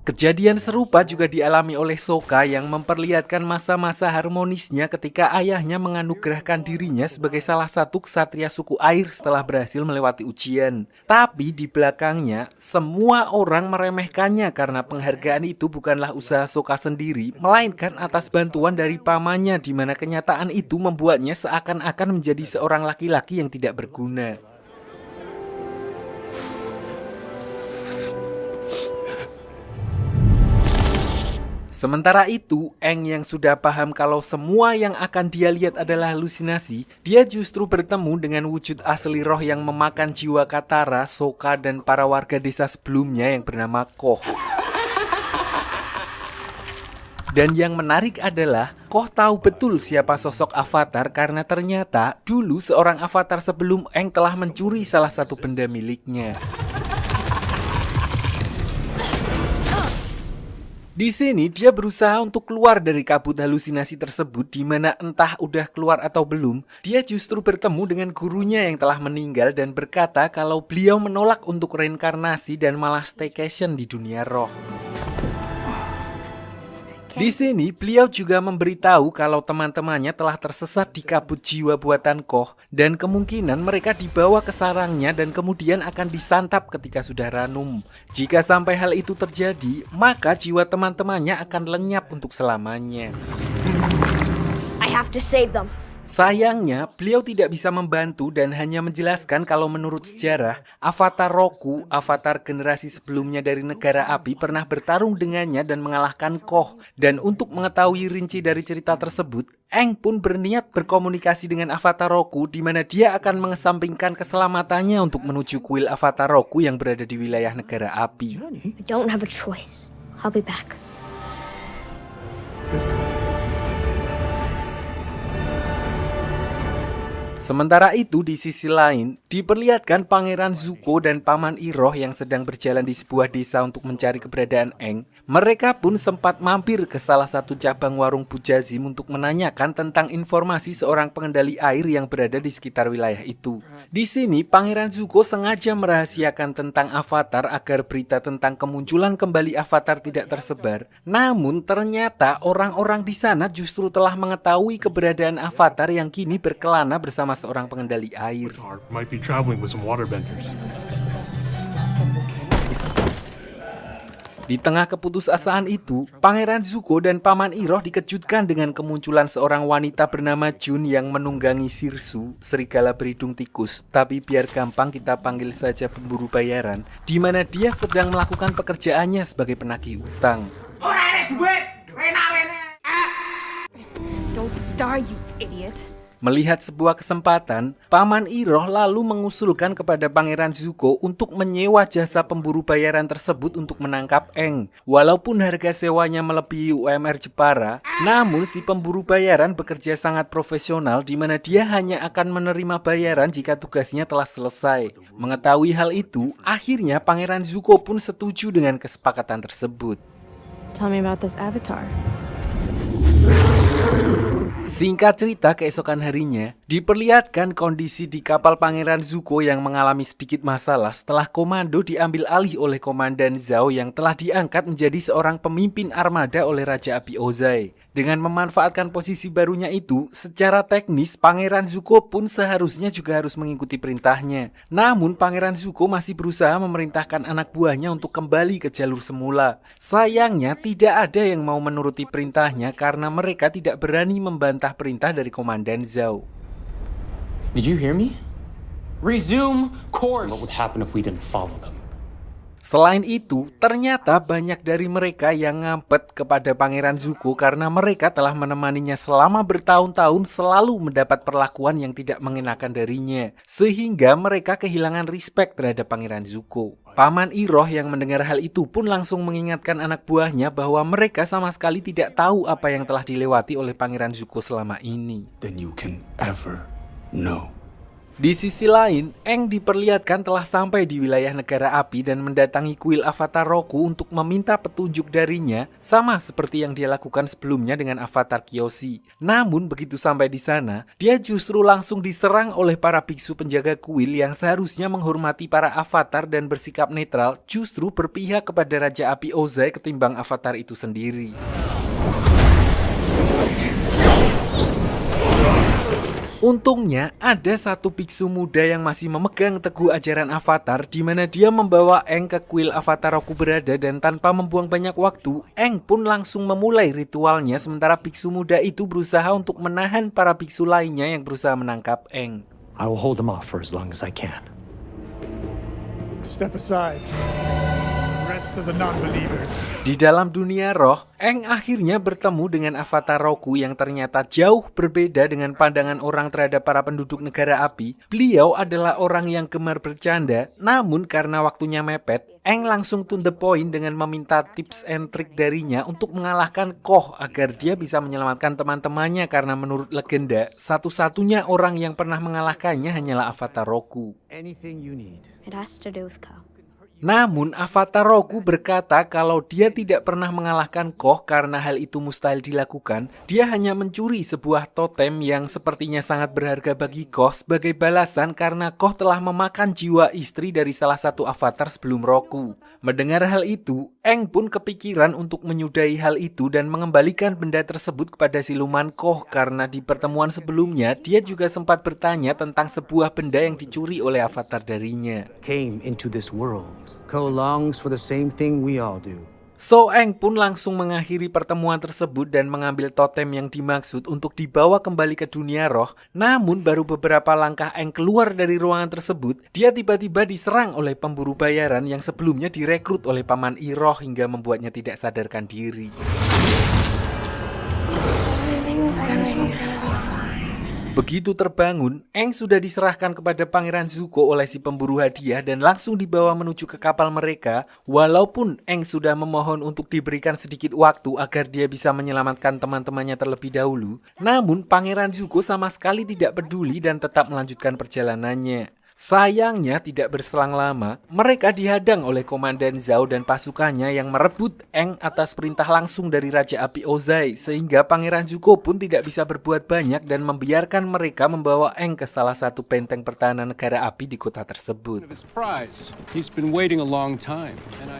Speaker 1: Kejadian serupa juga dialami oleh Sokka yang memperlihatkan masa-masa harmonisnya ketika ayahnya menganugerahkan dirinya sebagai salah satu ksatria suku air setelah berhasil melewati ujian. Tapi di belakangnya, semua orang meremehkannya karena penghargaan itu bukanlah usaha Sokka sendiri, melainkan atas bantuan dari pamannya, di mana kenyataan itu membuatnya seakan-akan menjadi seorang laki-laki yang tidak berguna. Sementara itu, Aang yang sudah paham kalau semua yang akan dia lihat adalah halusinasi, dia justru bertemu dengan wujud asli roh yang memakan jiwa Katara, Sokka, dan para warga desa sebelumnya yang bernama Koh. Dan yang menarik adalah, Koh tahu betul siapa sosok Avatar karena ternyata dulu seorang Avatar sebelum Aang telah mencuri salah satu benda miliknya. Di sini dia berusaha untuk keluar dari kabut halusinasi tersebut, di mana entah udah keluar atau belum, dia justru bertemu dengan gurunya yang telah meninggal dan berkata kalau beliau menolak untuk reinkarnasi dan malah staycation di dunia roh. Di sini beliau juga memberitahu kalau teman-temannya telah tersesat di kabut jiwa buatan Koh dan kemungkinan mereka dibawa ke sarangnya dan kemudian akan disantap ketika sudah ranum. Jika sampai hal itu terjadi, maka jiwa teman-temannya akan lenyap untuk selamanya.
Speaker 6: I have to save them.
Speaker 1: Sayangnya, beliau tidak bisa membantu dan hanya menjelaskan kalau menurut sejarah, Avatar Roku, avatar generasi sebelumnya dari negara api, pernah bertarung dengannya dan mengalahkan Koh. Dan untuk mengetahui rinci dari cerita tersebut, Aang pun berniat berkomunikasi dengan Avatar Roku, di mana dia akan mengesampingkan keselamatannya untuk menuju kuil Avatar Roku yang berada di wilayah negara api.
Speaker 6: I don't have a choice. I'll be back.
Speaker 1: Sementara itu di sisi lain, diperlihatkan Pangeran Zuko dan Paman Iroh yang sedang berjalan di sebuah desa untuk mencari keberadaan Aang. Mereka pun sempat mampir ke salah satu cabang warung Bujazim untuk menanyakan tentang informasi seorang pengendali air yang berada di sekitar wilayah itu. Di sini, Pangeran Zuko sengaja merahasiakan tentang Avatar agar berita tentang kemunculan kembali Avatar tidak tersebar. Namun ternyata orang-orang di sana justru telah mengetahui keberadaan Avatar yang kini berkelana bersama seorang pengendali air.
Speaker 4: Might be traveling with some waterbenders.
Speaker 1: Di tengah keputusasaan itu, Pangeran Zuko dan Paman Iroh dikejutkan dengan kemunculan seorang wanita bernama Jun yang menunggangi Sirsu, serigala berhidung tikus. Tapi biar gampang kita panggil saja pemburu bayaran, di mana dia sedang melakukan pekerjaannya sebagai penagih utang.
Speaker 6: Don't die, you idiot.
Speaker 1: Melihat sebuah kesempatan, Paman Iroh lalu mengusulkan kepada Pangeran Zuko untuk menyewa jasa pemburu bayaran tersebut untuk menangkap Aang. Walaupun harga sewanya melebihi UMR Jepara, namun si pemburu bayaran bekerja sangat profesional, di mana dia hanya akan menerima bayaran jika tugasnya telah selesai. Mengetahui hal itu, akhirnya Pangeran Zuko pun setuju dengan kesepakatan tersebut.
Speaker 5: Tell me about this avatar.
Speaker 1: Singkat cerita, keesokan harinya diperlihatkan kondisi di kapal Pangeran Zuko yang mengalami sedikit masalah setelah komando diambil alih oleh Komandan Zhao yang telah diangkat menjadi seorang pemimpin armada oleh Raja Api Ozai. Dengan memanfaatkan posisi barunya itu, secara teknis Pangeran Zuko pun seharusnya juga harus mengikuti perintahnya. Namun Pangeran Zuko masih berusaha memerintahkan anak buahnya untuk kembali ke jalur semula. Sayangnya tidak ada yang mau menuruti perintahnya karena mereka tidak berani membantah perintah dari Komandan Zhao.
Speaker 4: Did you hear me? Resume course. What would happen if we didn't follow them?
Speaker 1: Selain itu, ternyata banyak dari mereka yang ngampet kepada Pangeran Zuko karena mereka telah menemaninya selama bertahun-tahun selalu mendapat perlakuan yang tidak mengenakan darinya. Sehingga mereka kehilangan respect terhadap Pangeran Zuko. Paman Iroh yang mendengar hal itu pun langsung mengingatkan anak buahnya bahwa mereka sama sekali tidak tahu apa yang telah dilewati oleh Pangeran Zuko selama ini.
Speaker 8: Than you can ever know.
Speaker 1: Di sisi lain, Aang diperlihatkan telah sampai di wilayah negara api dan mendatangi kuil Avatar Roku untuk meminta petunjuk darinya, sama seperti yang dia lakukan sebelumnya dengan Avatar Kyoshi. Namun begitu sampai di sana, dia justru langsung diserang oleh para biksu penjaga kuil yang seharusnya menghormati para avatar dan bersikap netral, justru berpihak kepada Raja Api Ozai ketimbang avatar itu sendiri. Untungnya, ada satu biksu muda yang masih memegang teguh ajaran Avatar di mana dia membawa Aang ke kuil Avatar Roku berada dan tanpa membuang banyak waktu, Aang pun langsung memulai ritualnya sementara biksu muda itu berusaha untuk menahan para biksu lainnya yang berusaha menangkap Aang.
Speaker 4: I will hold them off for as long as I can.
Speaker 11: Step aside. Rest of the non-believers.
Speaker 1: Di dalam dunia roh, Aang akhirnya bertemu dengan Avatar Roku yang ternyata jauh berbeda dengan pandangan orang terhadap para penduduk negara api. Beliau adalah orang yang gemar bercanda, namun karena waktunya mepet, Aang langsung to the point dengan meminta tips and trick darinya untuk mengalahkan Koh agar dia bisa menyelamatkan teman-temannya karena menurut legenda, satu-satunya orang yang pernah mengalahkannya hanyalah Avatar Roku.
Speaker 11: Anything you need.
Speaker 6: It has to do with Ko.
Speaker 1: Namun Avatar Roku berkata kalau dia tidak pernah mengalahkan Koh karena hal itu mustahil dilakukan. Dia hanya mencuri sebuah totem yang sepertinya sangat berharga bagi Koh sebagai balasan karena Koh telah memakan jiwa istri dari salah satu avatar sebelum Roku. Mendengar hal itu, Aang pun kepikiran untuk menyudahi hal itu dan mengembalikan benda tersebut kepada siluman Koh karena di pertemuan sebelumnya dia juga sempat bertanya tentang sebuah benda yang dicuri oleh avatar darinya.
Speaker 2: Came into this world. Ko longs for the same thing we all do.
Speaker 1: So Aang pun langsung mengakhiri pertemuan tersebut dan mengambil totem yang dimaksud untuk dibawa kembali ke dunia roh. Namun baru beberapa langkah Aang keluar dari ruangan tersebut, dia tiba-tiba diserang oleh pemburu bayaran yang sebelumnya direkrut oleh Paman Iroh hingga membuatnya tidak sadarkan diri. Begitu terbangun, Aang sudah diserahkan kepada Pangeran Zuko oleh si pemburu hadiah dan langsung dibawa menuju ke kapal mereka. Walaupun Aang sudah memohon untuk diberikan sedikit waktu agar dia bisa menyelamatkan teman-temannya terlebih dahulu, namun Pangeran Zuko sama sekali tidak peduli dan tetap melanjutkan perjalanannya. Sayangnya tidak berselang lama, mereka dihadang oleh Komandan Zhao dan pasukannya yang merebut Aang atas perintah langsung dari Raja Api Ozai, sehingga Pangeran Zuko pun tidak bisa berbuat banyak dan membiarkan mereka membawa Aang ke salah satu benteng pertahanan negara api di kota tersebut.
Speaker 4: He's been waiting a long time, and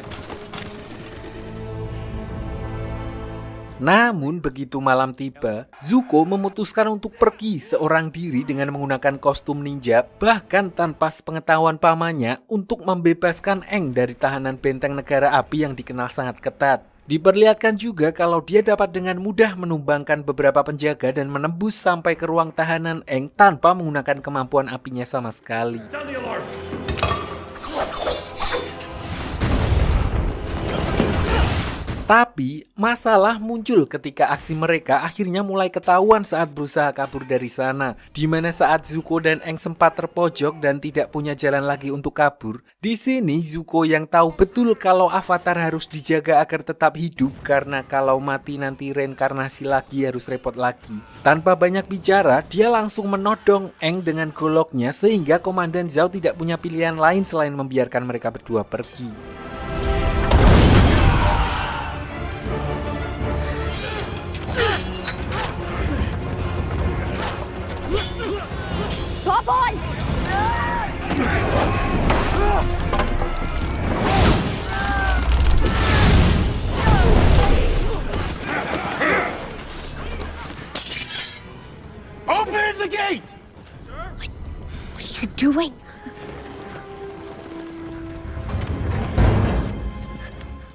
Speaker 1: Namun begitu malam tiba, Zuko memutuskan untuk pergi seorang diri dengan menggunakan kostum ninja, bahkan tanpa sepengetahuan pamannya, untuk membebaskan Aang dari tahanan benteng negara api yang dikenal sangat ketat. Diperlihatkan juga kalau dia dapat dengan mudah menumbangkan beberapa penjaga dan menembus sampai ke ruang tahanan Aang tanpa menggunakan kemampuan apinya sama sekali. Tapi, masalah muncul ketika aksi mereka akhirnya mulai ketahuan saat berusaha kabur dari sana. Di mana saat Zuko dan Aang sempat terpojok dan tidak punya jalan lagi untuk kabur. Di sini Zuko yang tahu betul kalau avatar harus dijaga agar tetap hidup karena kalau mati nanti reinkarnasi lagi harus repot lagi. Tanpa banyak bicara, dia langsung menodong Aang dengan goloknya sehingga Komandan Zhao tidak punya pilihan lain selain membiarkan mereka berdua pergi.
Speaker 6: boy!
Speaker 10: Open the gate!
Speaker 6: What are you doing?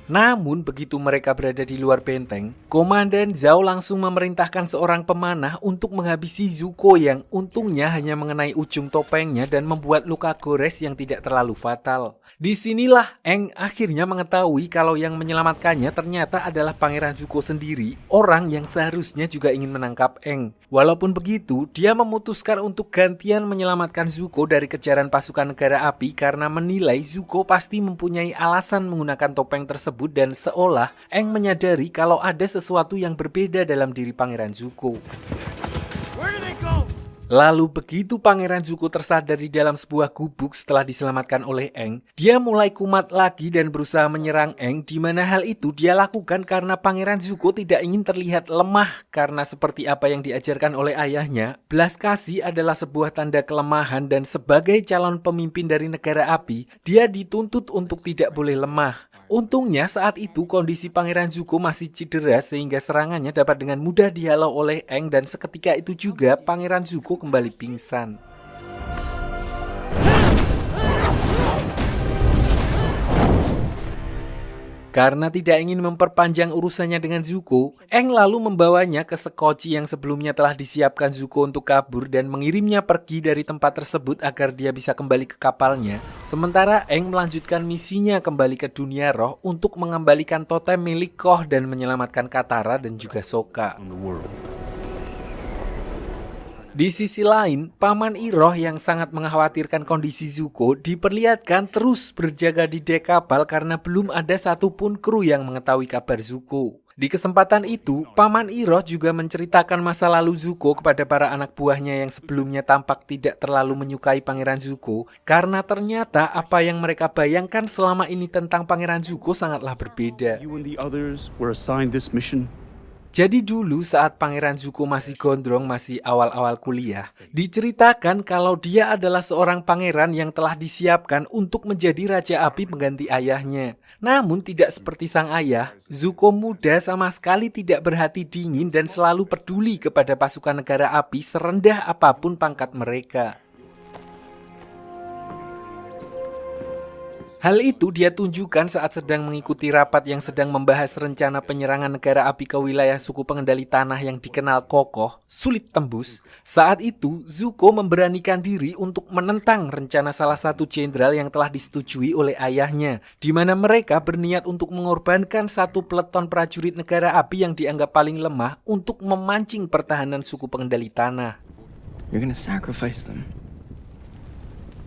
Speaker 1: Namun begitu mereka berada di luar benteng, Komandan Zhao langsung memerintahkan seorang pemanah untuk menghabisi Zuko yang untungnya hanya mengenai ujung topengnya dan membuat luka gores yang tidak terlalu fatal. Disinilah Aang akhirnya mengetahui kalau yang menyelamatkannya ternyata adalah Pangeran Zuko sendiri, orang yang seharusnya juga ingin menangkap Aang. Walaupun begitu, dia memutuskan untuk gantian menyelamatkan Zuko dari kejaran pasukan negara api karena menilai Zuko pasti mempunyai alasan menggunakan topeng tersebut dan seolah Aang menyadari kalau ada sesuatu yang berbeda dalam diri Pangeran Zuko. Lalu begitu Pangeran Zuko tersadar di dalam sebuah gubuk setelah diselamatkan oleh Aang, dia mulai kumat lagi dan berusaha menyerang Aang, di mana hal itu dia lakukan karena Pangeran Zuko tidak ingin terlihat lemah karena seperti apa yang diajarkan oleh ayahnya, belas kasih adalah sebuah tanda kelemahan dan sebagai calon pemimpin dari negara api, dia dituntut untuk tidak boleh lemah. Untungnya saat itu kondisi Pangeran Zuko masih cedera sehingga serangannya dapat dengan mudah dihalau oleh Aang dan seketika itu juga Pangeran Zuko kembali pingsan. Karena tidak ingin memperpanjang urusannya dengan Zuko, Aang lalu membawanya ke sekoci yang sebelumnya telah disiapkan Zuko untuk kabur dan mengirimnya pergi dari tempat tersebut agar dia bisa kembali ke kapalnya. Sementara Aang melanjutkan misinya kembali ke dunia roh untuk mengembalikan totem milik Koh dan menyelamatkan Katara dan juga Sokka. Di sisi lain, Paman Iroh yang sangat mengkhawatirkan kondisi Zuko diperlihatkan terus berjaga di dek kapal karena belum ada satupun kru yang mengetahui kabar Zuko. Di kesempatan itu, Paman Iroh juga menceritakan masa lalu Zuko kepada para anak buahnya yang sebelumnya tampak tidak terlalu menyukai Pangeran Zuko karena ternyata apa yang mereka bayangkan selama ini tentang Pangeran Zuko sangatlah berbeda.
Speaker 8: You and the others were assigned this mission.
Speaker 1: Jadi dulu saat Pangeran Zuko masih gondrong, masih awal-awal kuliah, diceritakan kalau dia adalah seorang pangeran yang telah disiapkan untuk menjadi Raja Api pengganti ayahnya. Namun tidak seperti sang ayah, Zuko muda sama sekali tidak berhati dingin dan selalu peduli kepada pasukan negara api serendah apapun pangkat mereka. Hal itu dia tunjukkan saat sedang mengikuti rapat yang sedang membahas rencana penyerangan negara api ke wilayah suku pengendali tanah yang dikenal kokoh, sulit tembus. Saat itu, Zuko memberanikan diri untuk menentang rencana salah satu jenderal yang telah disetujui oleh ayahnya, di mana mereka berniat untuk mengorbankan satu peleton prajurit negara api yang dianggap paling lemah untuk memancing pertahanan suku pengendali tanah.
Speaker 4: You're gonna sacrifice them.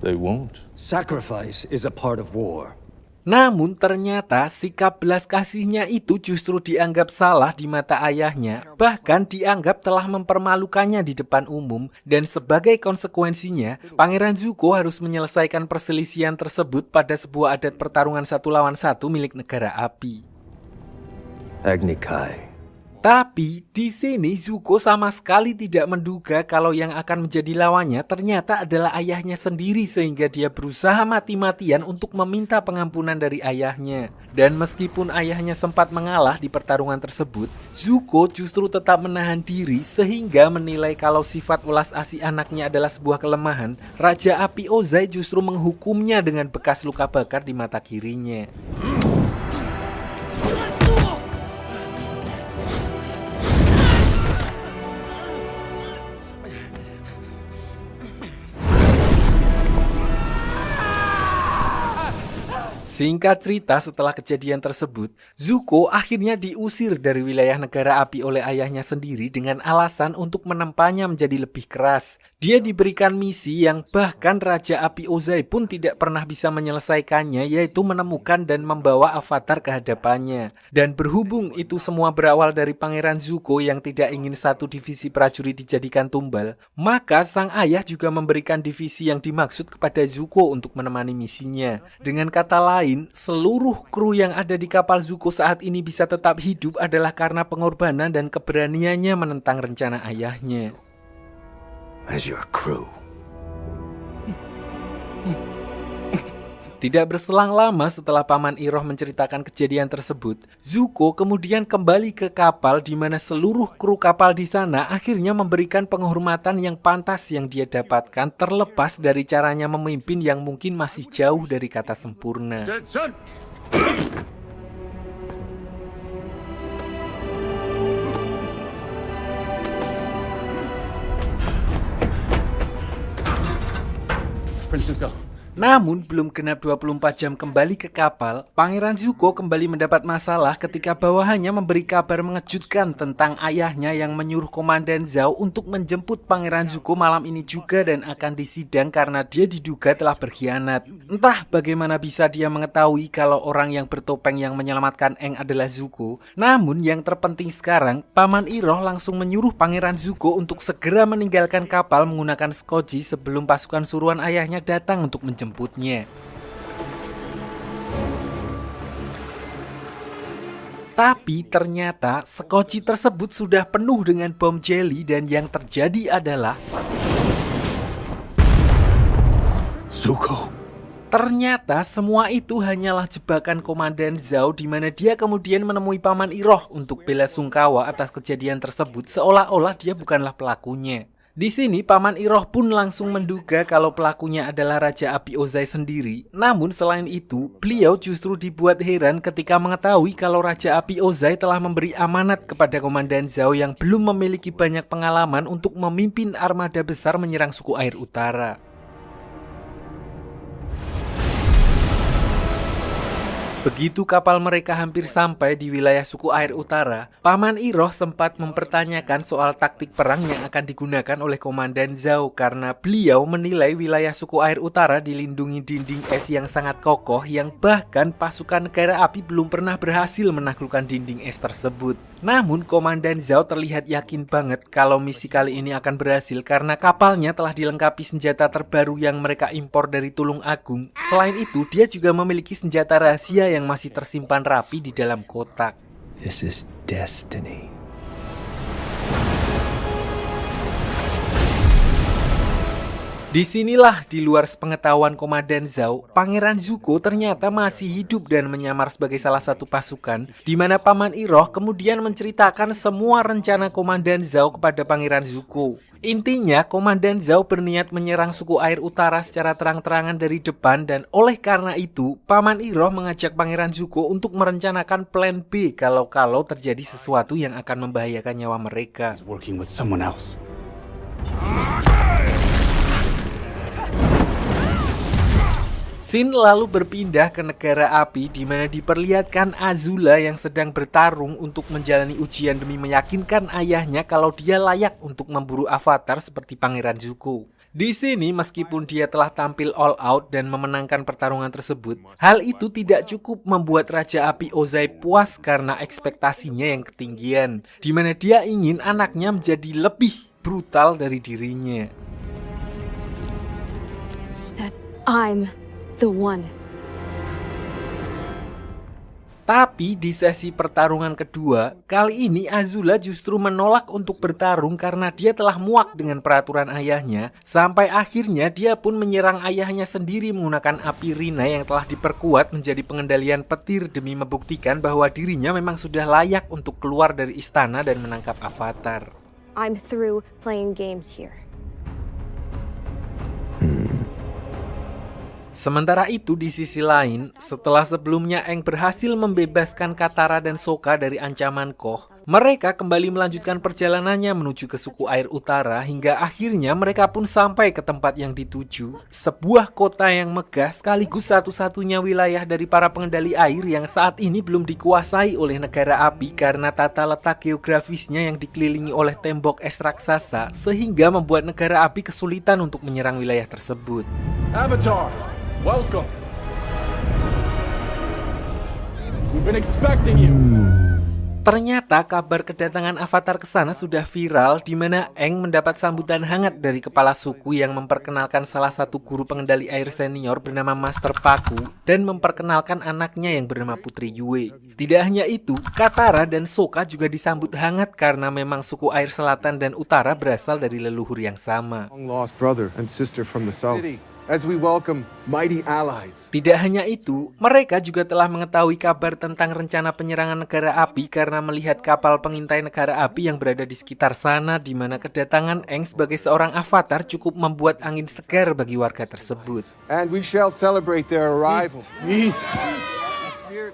Speaker 9: They won't.
Speaker 2: Sacrifice is a part of war.
Speaker 1: Namun ternyata sikap belas kasihnya itu justru dianggap salah di mata ayahnya, bahkan dianggap telah mempermalukannya di depan umum, dan sebagai konsekuensinya, Pangeran Zuko harus menyelesaikan perselisihan tersebut pada sebuah adat pertarungan 1 lawan 1 milik negara api.
Speaker 2: Agni Kai.
Speaker 1: Tapi di sini Zuko sama sekali tidak menduga kalau yang akan menjadi lawannya ternyata adalah ayahnya sendiri sehingga dia berusaha mati-matian untuk meminta pengampunan dari ayahnya. Dan meskipun ayahnya sempat mengalah di pertarungan tersebut, Zuko justru tetap menahan diri sehingga menilai kalau sifat welas asih anaknya adalah sebuah kelemahan. Raja Api Ozai justru menghukumnya dengan bekas luka bakar di mata kirinya. Singkat cerita, setelah kejadian tersebut, Zuko akhirnya diusir dari wilayah negara api oleh ayahnya sendiri dengan alasan untuk menempanya menjadi lebih keras. Dia diberikan misi yang bahkan Raja Api Ozai pun tidak pernah bisa menyelesaikannya, yaitu menemukan dan membawa avatar ke hadapannya. Dan berhubung itu semua berawal dari Pangeran Zuko yang tidak ingin satu divisi prajurit dijadikan tumbal, maka sang ayah juga memberikan divisi yang dimaksud kepada Zuko untuk menemani misinya. Dengan kata lain, seluruh kru yang ada di kapal Zuko saat ini bisa tetap hidup adalah karena pengorbanan dan keberaniannya menentang rencana ayahnya.
Speaker 2: As your crew,
Speaker 1: Tidak berselang lama setelah Paman Iroh menceritakan kejadian tersebut, Zuko kemudian kembali ke kapal di mana seluruh kru kapal di sana akhirnya memberikan penghormatan yang pantas yang dia dapatkan terlepas dari caranya memimpin yang mungkin masih jauh dari kata sempurna.
Speaker 4: Prince Zuko.
Speaker 1: Namun, belum genap 24 jam kembali ke kapal, Pangeran Zuko kembali mendapat masalah ketika bawahannya memberi kabar mengejutkan tentang ayahnya yang menyuruh Komandan Zhao untuk menjemput Pangeran Zuko malam ini juga dan akan disidang karena dia diduga telah berkhianat. Entah bagaimana bisa dia mengetahui kalau orang yang bertopeng yang menyelamatkan Aang adalah Zuko. Namun, yang terpenting sekarang, Paman Iroh langsung menyuruh Pangeran Zuko untuk segera meninggalkan kapal menggunakan skoci sebelum pasukan suruhan ayahnya datang untuk menjemputnya. Tapi ternyata skoci tersebut sudah penuh dengan bom jelly dan yang terjadi adalah
Speaker 8: Zuko.
Speaker 1: ternyata semua itu hanyalah jebakan Komandan Zhao di mana dia kemudian menemui Paman Iroh untuk bela sungkawa atas kejadian tersebut seolah-olah dia bukanlah pelakunya. Di sini Paman Iroh pun langsung menduga kalau pelakunya adalah Raja Api Ozai sendiri. Namun selain itu, beliau justru dibuat heran ketika mengetahui kalau Raja Api Ozai telah memberi amanat kepada Komandan Zhao yang belum memiliki banyak pengalaman untuk memimpin armada besar menyerang suku air utara. Begitu kapal mereka hampir sampai di wilayah suku air utara, Paman Iroh sempat mempertanyakan soal taktik perang yang akan digunakan oleh Komandan Zhao karena beliau menilai wilayah suku air utara dilindungi dinding es yang sangat kokoh yang bahkan pasukan negara api belum pernah berhasil menaklukkan dinding es tersebut. Namun Komandan Zhao terlihat yakin banget kalau misi kali ini akan berhasil karena kapalnya telah dilengkapi senjata terbaru yang mereka impor dari Tulung Agung. Selain itu, dia juga memiliki senjata rahasia yang masih tersimpan rapi di dalam kotak.
Speaker 2: This is destiny.
Speaker 1: Disinilah di luar sepengetahuan Komandan Zhao, Pangeran Zuko ternyata masih hidup dan menyamar sebagai salah satu pasukan, di mana Paman Iroh kemudian menceritakan semua rencana Komandan Zhao kepada Pangeran Zuko. Intinya, Komandan Zhao berniat menyerang suku air utara secara terang-terangan dari depan dan oleh karena itu, Paman Iroh mengajak Pangeran Zuko untuk merencanakan plan B kalau terjadi sesuatu yang akan membahayakan nyawa mereka.
Speaker 8: Working with someone else.
Speaker 1: Scene lalu berpindah ke negara api di mana diperlihatkan Azula yang sedang bertarung untuk menjalani ujian demi meyakinkan ayahnya kalau dia layak untuk memburu avatar seperti Pangeran Zuko. Di sini meskipun dia telah tampil all out dan memenangkan pertarungan tersebut, hal itu tidak cukup membuat Raja Api Ozai puas karena ekspektasinya yang ketinggian, di mana dia ingin anaknya menjadi lebih brutal dari dirinya.
Speaker 6: That I'm the one.
Speaker 1: Tapi di sesi pertarungan kedua, kali ini Azula justru menolak untuk bertarung karena dia telah muak dengan peraturan ayahnya, sampai akhirnya dia pun menyerang ayahnya sendiri menggunakan api Rina yang telah diperkuat menjadi pengendalian petir demi membuktikan bahwa dirinya memang sudah layak untuk keluar dari istana dan menangkap avatar.
Speaker 6: I'm through playing games here.
Speaker 1: Sementara itu di sisi lain, setelah sebelumnya Aang berhasil membebaskan Katara dan Sokka dari ancaman Koh, mereka kembali melanjutkan perjalanannya menuju ke suku air utara hingga akhirnya mereka pun sampai ke tempat yang dituju, sebuah kota yang megah sekaligus satu-satunya wilayah dari para pengendali air yang saat ini belum dikuasai oleh negara api karena tata letak geografisnya yang dikelilingi oleh tembok es raksasa sehingga membuat negara api kesulitan untuk menyerang wilayah tersebut.
Speaker 10: Avatar, welcome. We've been expecting you.
Speaker 1: Ternyata kabar kedatangan avatar ke sana sudah viral di mana Aang mendapat sambutan hangat dari kepala suku yang memperkenalkan salah satu guru pengendali air senior bernama Master Paku dan memperkenalkan anaknya yang bernama Putri Yue. Tidak hanya itu, Katara dan Sokka juga disambut hangat karena memang suku air selatan dan utara berasal dari leluhur yang sama.
Speaker 13: Long lost brother and sister from the south.
Speaker 10: as we welcome mighty allies.
Speaker 1: Tidak hanya itu, mereka juga telah mengetahui kabar tentang rencana penyerangan negara api karena melihat kapal pengintai negara api yang berada di sekitar sana, di mana kedatangan Aang sebagai seorang avatar cukup membuat angin segar bagi warga tersebut.
Speaker 10: And we shall celebrate their arrival.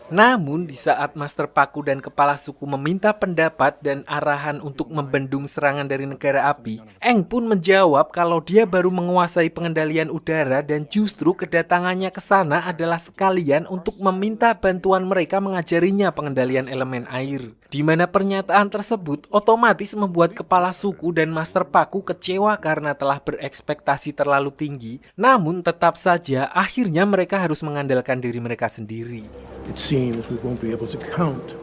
Speaker 1: Namun, di saat Master Paku dan kepala suku meminta pendapat dan arahan untuk membendung serangan dari negara api, Aang pun menjawab kalau dia baru menguasai pengendalian udara dan justru kedatangannya ke sana adalah sekalian untuk meminta bantuan mereka mengajarinya pengendalian elemen air. Di mana pernyataan tersebut otomatis membuat kepala suku dan Master Paku kecewa karena telah berekspektasi terlalu tinggi, namun tetap saja akhirnya mereka harus mengandalkan diri mereka sendiri.
Speaker 11: It seems we won't be able to count.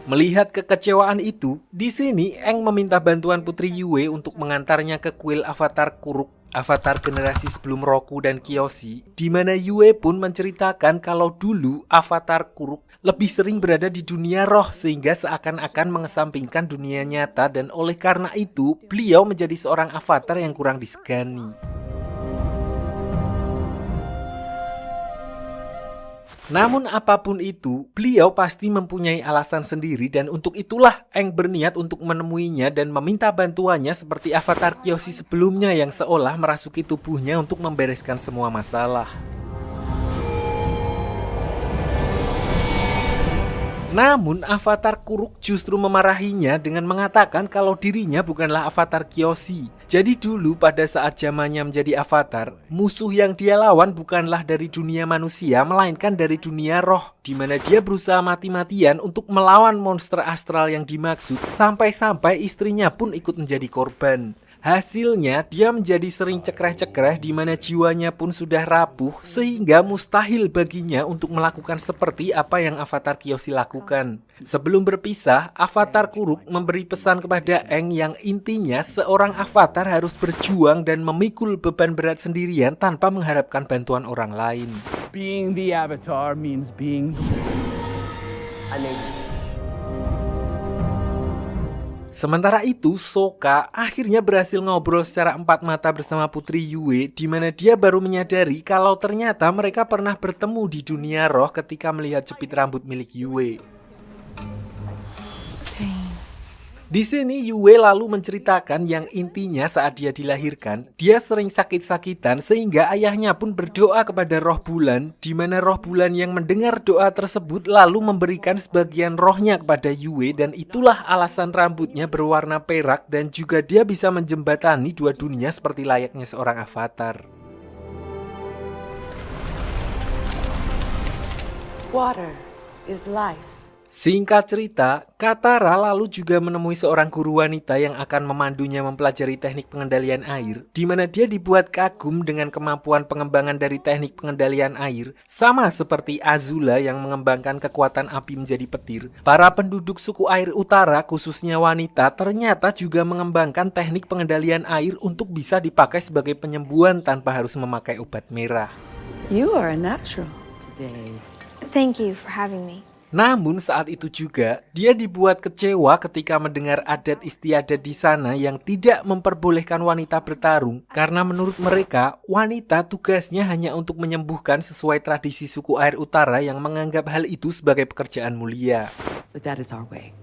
Speaker 1: Melihat kekecewaan itu, di sini Aang meminta bantuan Putri Yue untuk mengantarnya ke kuil avatar Kuruk, avatar generasi sebelum Roku dan Kyoshi, di mana Yue pun menceritakan kalau dulu avatar Kuruk lebih sering berada di dunia roh sehingga seakan-akan mengesampingkan dunia nyata, dan oleh karena itu beliau menjadi seorang avatar yang kurang disegani. Namun apapun itu, beliau pasti mempunyai alasan sendiri, dan untuk itulah Aang berniat untuk menemuinya dan meminta bantuannya seperti avatar Kyoshi sebelumnya yang seolah merasuki tubuhnya untuk membereskan semua masalah. Namun avatar Kuruk justru memarahinya dengan mengatakan kalau dirinya bukanlah avatar Kyoshi. Jadi dulu pada saat zamannya menjadi avatar, musuh yang dia lawan bukanlah dari dunia manusia melainkan dari dunia roh, di mana dia berusaha mati-matian untuk melawan monster astral yang dimaksud, sampai-sampai istrinya pun ikut menjadi korban. Hasilnya, dia menjadi sering cekreh-cekreh di mana jiwanya pun sudah rapuh sehingga mustahil baginya untuk melakukan seperti apa yang avatar Kyoshi lakukan. Sebelum berpisah, avatar Kuruk memberi pesan kepada Aang yang intinya seorang avatar harus berjuang dan memikul beban berat sendirian tanpa mengharapkan bantuan orang lain.
Speaker 12: Being the Avatar means being
Speaker 1: Sementara itu, Sokka akhirnya berhasil ngobrol secara empat mata bersama Putri Yue, di mana dia baru menyadari kalau ternyata mereka pernah bertemu di dunia roh ketika melihat jepit rambut milik Yue. Di sini Yue lalu menceritakan yang intinya saat dia dilahirkan, dia sering sakit-sakitan sehingga ayahnya pun berdoa kepada roh bulan, di mana roh bulan yang mendengar doa tersebut lalu memberikan sebagian rohnya kepada Yue, dan itulah alasan rambutnya berwarna perak dan juga dia bisa menjembatani dua dunia seperti layaknya seorang avatar.
Speaker 3: Water is life.
Speaker 1: Singkat cerita, Katara lalu juga menemui seorang guru wanita yang akan memandunya mempelajari teknik pengendalian air, di mana dia dibuat kagum dengan kemampuan pengembangan dari teknik pengendalian air, sama seperti Azula yang mengembangkan kekuatan api menjadi petir. Para penduduk suku air utara, khususnya wanita, ternyata juga mengembangkan teknik pengendalian air untuk bisa dipakai sebagai penyembuhan tanpa harus memakai obat merah.
Speaker 7: You are a natural today.
Speaker 6: Thank you for having me.
Speaker 1: Namun saat itu juga, dia dibuat kecewa ketika mendengar adat istiadat di sana yang tidak memperbolehkan wanita bertarung, karena menurut mereka, wanita tugasnya hanya untuk menyembuhkan sesuai tradisi suku air utara yang menganggap hal itu sebagai pekerjaan mulia.
Speaker 7: But that is our way.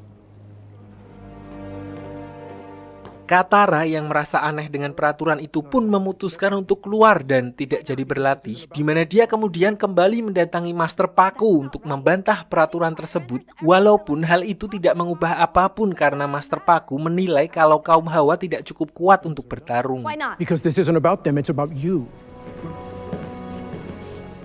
Speaker 1: Katara yang merasa aneh dengan peraturan itu pun memutuskan untuk keluar dan tidak jadi berlatih, di mana dia kemudian kembali mendatangi Master Paku untuk membantah peraturan tersebut, walaupun hal itu tidak mengubah apapun karena Master Paku menilai kalau kaum Hawa tidak cukup kuat untuk bertarung.
Speaker 6: Why not?
Speaker 11: Because this isn't about them, it's about you.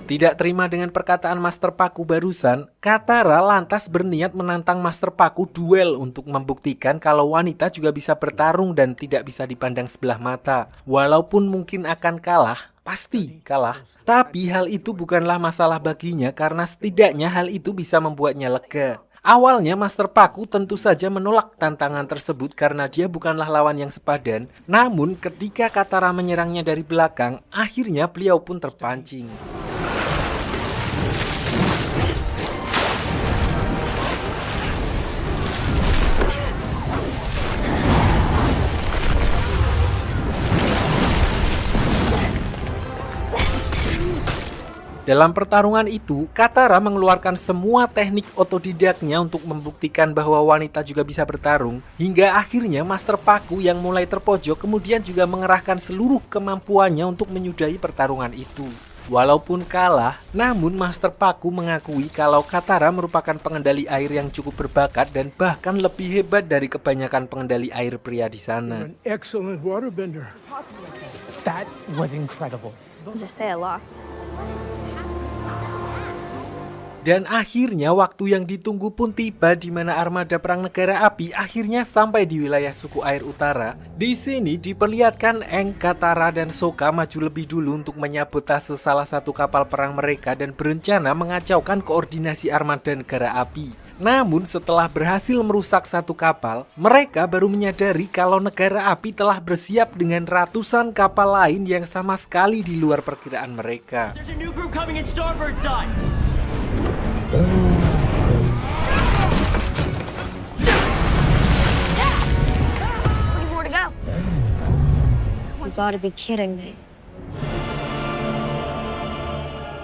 Speaker 1: Tidak terima dengan perkataan Master Paku barusan, Katara lantas berniat menantang Master Paku duel untuk membuktikan kalau wanita juga bisa bertarung dan tidak bisa dipandang sebelah mata. Walaupun mungkin akan kalah, pasti kalah. Tapi hal itu bukanlah masalah baginya karena setidaknya hal itu bisa membuatnya lega. Awalnya Master Paku tentu saja menolak tantangan tersebut karena dia bukanlah lawan yang sepadan. Namun ketika Katara menyerangnya dari belakang, akhirnya beliau pun terpancing. Dalam pertarungan itu, Katara mengeluarkan semua teknik otodidaknya untuk membuktikan bahwa wanita juga bisa bertarung, hingga akhirnya Master Paku yang mulai terpojok kemudian juga mengerahkan seluruh kemampuannya untuk menyudahi pertarungan itu. Walaupun kalah, namun Master Paku mengakui kalau Katara merupakan pengendali air yang cukup berbakat dan bahkan lebih hebat dari kebanyakan pengendali air pria di sana.
Speaker 11: An excellent waterbender.
Speaker 5: That was incredible.
Speaker 6: Just say I lost.
Speaker 1: Dan akhirnya waktu yang ditunggu pun tiba di mana armada perang negara api akhirnya sampai di wilayah suku air utara. Di sini diperlihatkan Aang, Katara, dan Sokka maju lebih dulu untuk menyabotase salah satu kapal perang mereka dan berencana mengacaukan koordinasi armada negara api. Namun setelah berhasil merusak satu kapal, mereka baru menyadari kalau negara api telah bersiap dengan ratusan kapal lain yang sama sekali di luar perkiraan mereka.
Speaker 5: There's a new group coming in starboard side.
Speaker 6: More to go. You gotta be kidding me.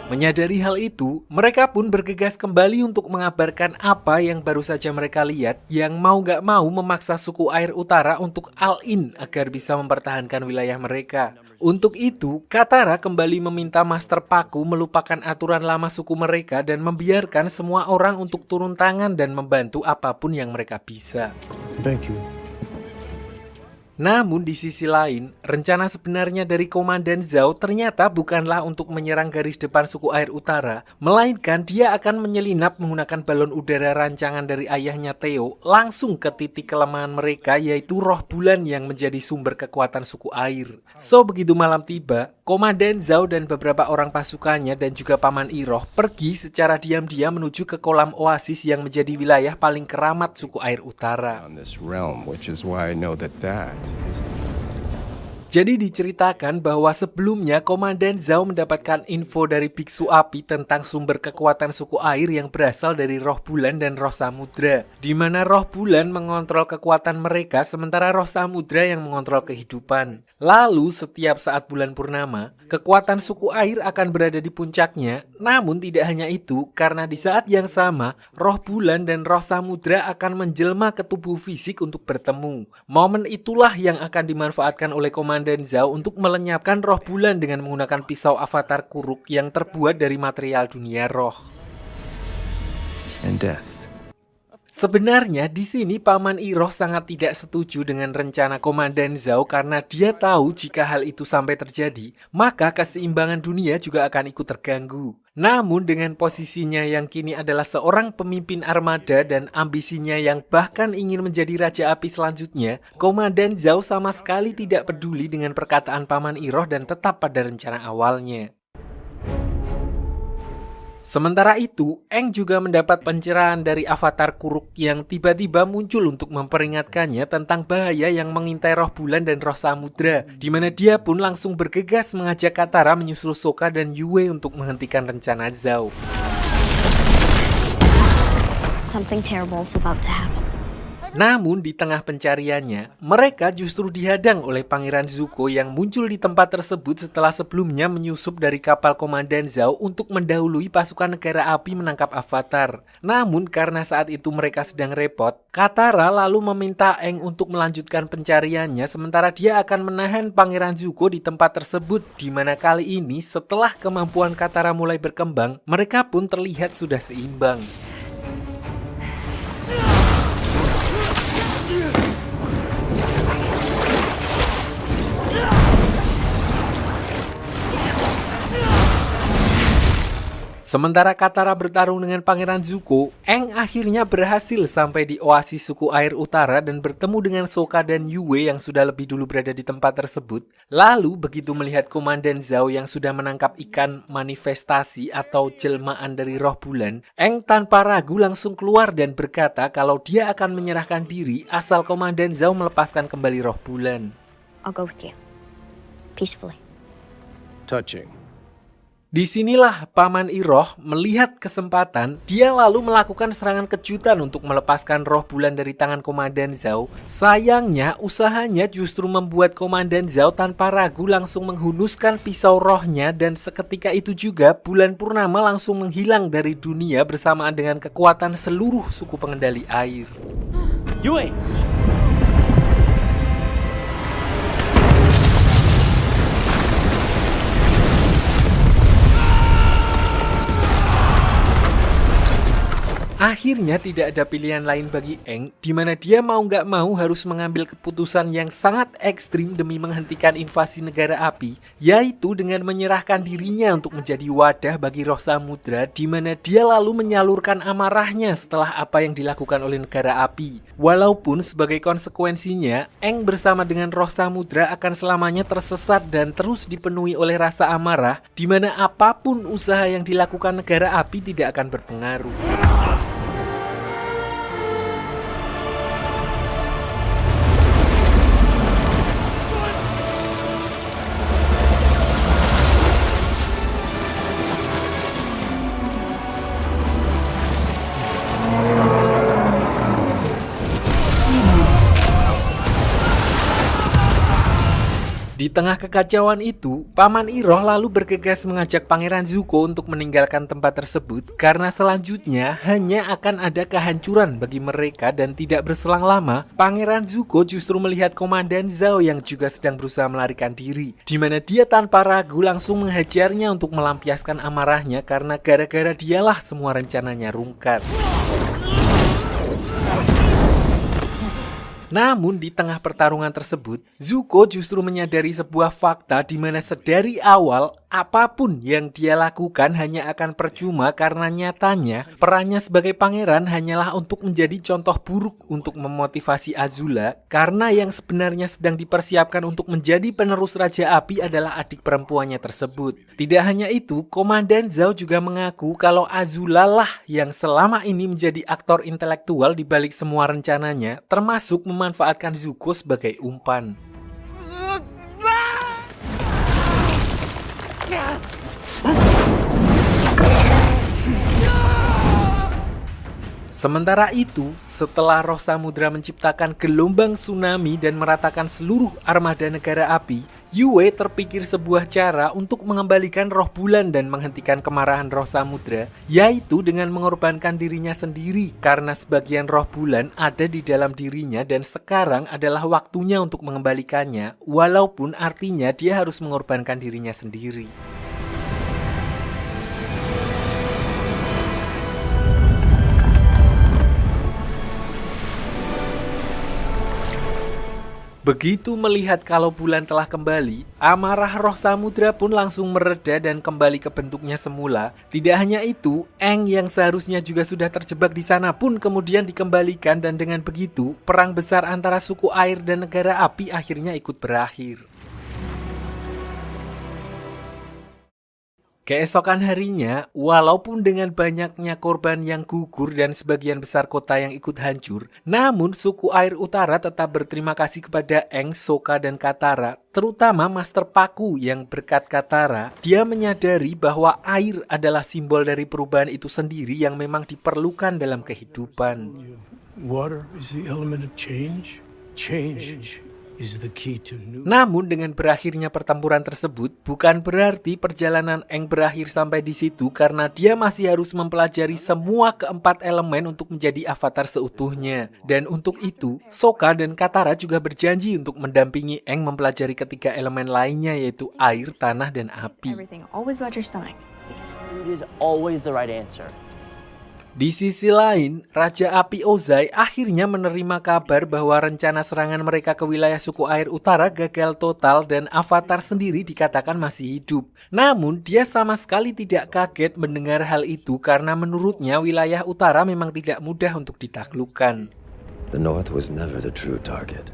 Speaker 1: Menyadari hal itu, mereka pun bergegas kembali untuk mengabarkan apa yang baru saja mereka lihat, yang mau gak mau memaksa suku air utara untuk all-in agar bisa mempertahankan wilayah mereka. Untuk itu, Katara kembali meminta Master Paku melupakan aturan lama suku mereka dan membiarkan semua orang untuk turun tangan dan membantu apapun yang mereka bisa.
Speaker 9: Thank you.
Speaker 1: Namun di sisi lain, rencana sebenarnya dari Komandan Zhao ternyata bukanlah untuk menyerang garis depan suku air utara, melainkan dia akan menyelinap menggunakan balon udara rancangan dari ayahnya Theo langsung ke titik kelemahan mereka, yaitu roh bulan yang menjadi sumber kekuatan suku air. So begitu malam tiba, Komandan Zhao dan beberapa orang pasukannya dan juga Paman Iroh pergi secara diam-diam menuju ke kolam oasis yang menjadi wilayah paling keramat suku air utara. Jadi diceritakan bahwa sebelumnya Komandan Zhao mendapatkan info dari Biksu Api tentang sumber kekuatan suku air yang berasal dari roh bulan dan roh samudra, di mana roh bulan mengontrol kekuatan mereka sementara roh samudra yang mengontrol kehidupan. Lalu setiap saat bulan purnama, kekuatan suku air akan berada di puncaknya. Namun tidak hanya itu, karena di saat yang sama, roh bulan dan roh samudra akan menjelma ke tubuh fisik untuk bertemu. Momen itulah yang akan dimanfaatkan oleh Komandan Zhao untuk melenyapkan roh bulan dengan menggunakan pisau avatar Kuruk yang terbuat dari material dunia roh.
Speaker 9: And death.
Speaker 1: Sebenarnya di sini Paman Iroh sangat tidak setuju dengan rencana Komandan Zhao karena dia tahu jika hal itu sampai terjadi, maka keseimbangan dunia juga akan ikut terganggu. Namun dengan posisinya yang kini adalah seorang pemimpin armada dan ambisinya yang bahkan ingin menjadi Raja Api selanjutnya, Komandan Zhao sama sekali tidak peduli dengan perkataan Paman Iroh dan tetap pada rencana awalnya. Sementara itu, Aang juga mendapat pencerahan dari avatar Kuruk yang tiba-tiba muncul untuk memperingatkannya tentang bahaya yang mengintai roh bulan dan roh samudra, di mana dia pun langsung bergegas mengajak Katara menyusul Sokka dan Yue untuk menghentikan rencana Zhao.
Speaker 6: Something terrible is about to happen.
Speaker 1: Namun di tengah pencariannya, mereka justru dihadang oleh Pangeran Zuko yang muncul di tempat tersebut setelah sebelumnya menyusup dari kapal Komandan Zhao untuk mendahului pasukan negara api menangkap Avatar. Namun karena saat itu mereka sedang repot, Katara lalu meminta Aang untuk melanjutkan pencariannya sementara dia akan menahan Pangeran Zuko di tempat tersebut, di mana kali ini setelah kemampuan Katara mulai berkembang, mereka pun terlihat sudah seimbang. Sementara Katara bertarung dengan Pangeran Zuko, Aang akhirnya berhasil sampai di oasis suku air utara dan bertemu dengan Sokka dan Yue yang sudah lebih dulu berada di tempat tersebut. Lalu begitu melihat Komandan Zhao yang sudah menangkap ikan manifestasi atau jelmaan dari roh bulan, Aang tanpa ragu langsung keluar dan berkata kalau dia akan menyerahkan diri asal Komandan Zhao melepaskan kembali roh bulan.
Speaker 6: I'll go with you. Peacefully.
Speaker 9: Touching.
Speaker 1: Disinilah Paman Iroh melihat kesempatan, dia lalu melakukan serangan kejutan untuk melepaskan roh bulan dari tangan Komandan Zhao. Sayangnya, usahanya justru membuat Komandan Zhao tanpa ragu langsung menghunuskan pisau rohnya, dan seketika itu juga bulan purnama langsung menghilang dari dunia bersamaan dengan kekuatan seluruh suku pengendali air.
Speaker 5: Yue!
Speaker 1: Akhirnya tidak ada pilihan lain bagi Aang, di mana dia mau nggak mau harus mengambil keputusan yang sangat ekstrim demi menghentikan invasi negara api, yaitu dengan menyerahkan dirinya untuk menjadi wadah bagi roh samudra, di mana dia lalu menyalurkan amarahnya setelah apa yang dilakukan oleh negara api. Walaupun sebagai konsekuensinya, Aang bersama dengan roh samudra akan selamanya tersesat dan terus dipenuhi oleh rasa amarah, di mana apapun usaha yang dilakukan negara api tidak akan berpengaruh. Di tengah kekacauan itu, Paman Iroh lalu bergegas mengajak Pangeran Zuko untuk meninggalkan tempat tersebut karena selanjutnya hanya akan ada kehancuran bagi mereka, dan tidak berselang lama, Pangeran Zuko justru melihat Komandan Zhao yang juga sedang berusaha melarikan diri, di mana dia tanpa ragu langsung menghajarnya untuk melampiaskan amarahnya karena gara-gara dialah semua rencananya rungkat. Namun di tengah pertarungan tersebut, Zuko justru menyadari sebuah fakta di mana sedari awal apapun yang dia lakukan hanya akan percuma karena nyatanya perannya sebagai pangeran hanyalah untuk menjadi contoh buruk untuk memotivasi Azula, karena yang sebenarnya sedang dipersiapkan untuk menjadi penerus Raja Api adalah adik perempuannya tersebut. Tidak hanya itu, Komandan Zhao juga mengaku kalau Azula lah yang selama ini menjadi aktor intelektual di balik semua rencananya, termasuk memanfaatkan Zuko sebagai umpan. Sementara itu, setelah roh samudra menciptakan gelombang tsunami dan meratakan seluruh armada negara api, Yue terpikir sebuah cara untuk mengembalikan roh bulan dan menghentikan kemarahan roh samudra, yaitu dengan mengorbankan dirinya sendiri karena sebagian roh bulan ada di dalam dirinya dan sekarang adalah waktunya untuk mengembalikannya, walaupun artinya dia harus mengorbankan dirinya sendiri. Begitu melihat kalau bulan telah kembali, amarah roh samudra pun langsung mereda dan kembali ke bentuknya semula. Tidak hanya itu, Aang yang seharusnya juga sudah terjebak di sana pun kemudian dikembalikan, dan dengan begitu, perang besar antara suku air dan negara api akhirnya ikut berakhir. Keesokan harinya, walaupun dengan banyaknya korban yang gugur dan sebagian besar kota yang ikut hancur, namun suku air utara tetap berterima kasih kepada Aang, Sokka, dan Katara, terutama Master Paku yang berkat Katara, dia menyadari bahwa air adalah simbol dari perubahan itu sendiri yang memang diperlukan dalam kehidupan.
Speaker 11: Water is the element of change. Change is the key to new.
Speaker 1: Namun dengan berakhirnya pertempuran tersebut bukan berarti perjalanan Aang berakhir sampai di situ, karena dia masih harus mempelajari semua keempat elemen untuk menjadi avatar seutuhnya. Dan untuk itu, Sokka dan Katara juga berjanji untuk mendampingi Aang mempelajari ketiga elemen lainnya, yaitu air, tanah, dan api.
Speaker 13: Everything. Always watch your stomach.
Speaker 5: Food is always the right answer.
Speaker 1: Di sisi lain, Raja Api Ozai akhirnya menerima kabar bahwa rencana serangan mereka ke wilayah suku air utara gagal total dan Avatar sendiri dikatakan masih hidup. Namun, dia sama sekali tidak kaget mendengar hal itu karena menurutnya wilayah utara memang tidak mudah untuk ditaklukkan.
Speaker 14: The North was never the true target.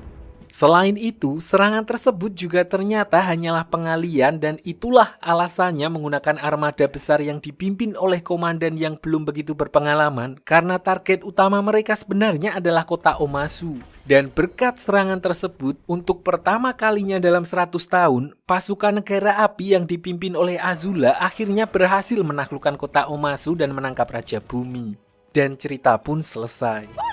Speaker 1: Selain itu, serangan tersebut juga ternyata hanyalah pengalian dan itulah alasannya menggunakan armada besar yang dipimpin oleh komandan yang belum begitu berpengalaman karena target utama mereka sebenarnya adalah kota Omasu. Dan berkat serangan tersebut, untuk pertama kalinya dalam 100 tahun, pasukan negara api yang dipimpin oleh Azula akhirnya berhasil menaklukkan kota Omasu dan menangkap Raja Bumi. Dan cerita pun selesai.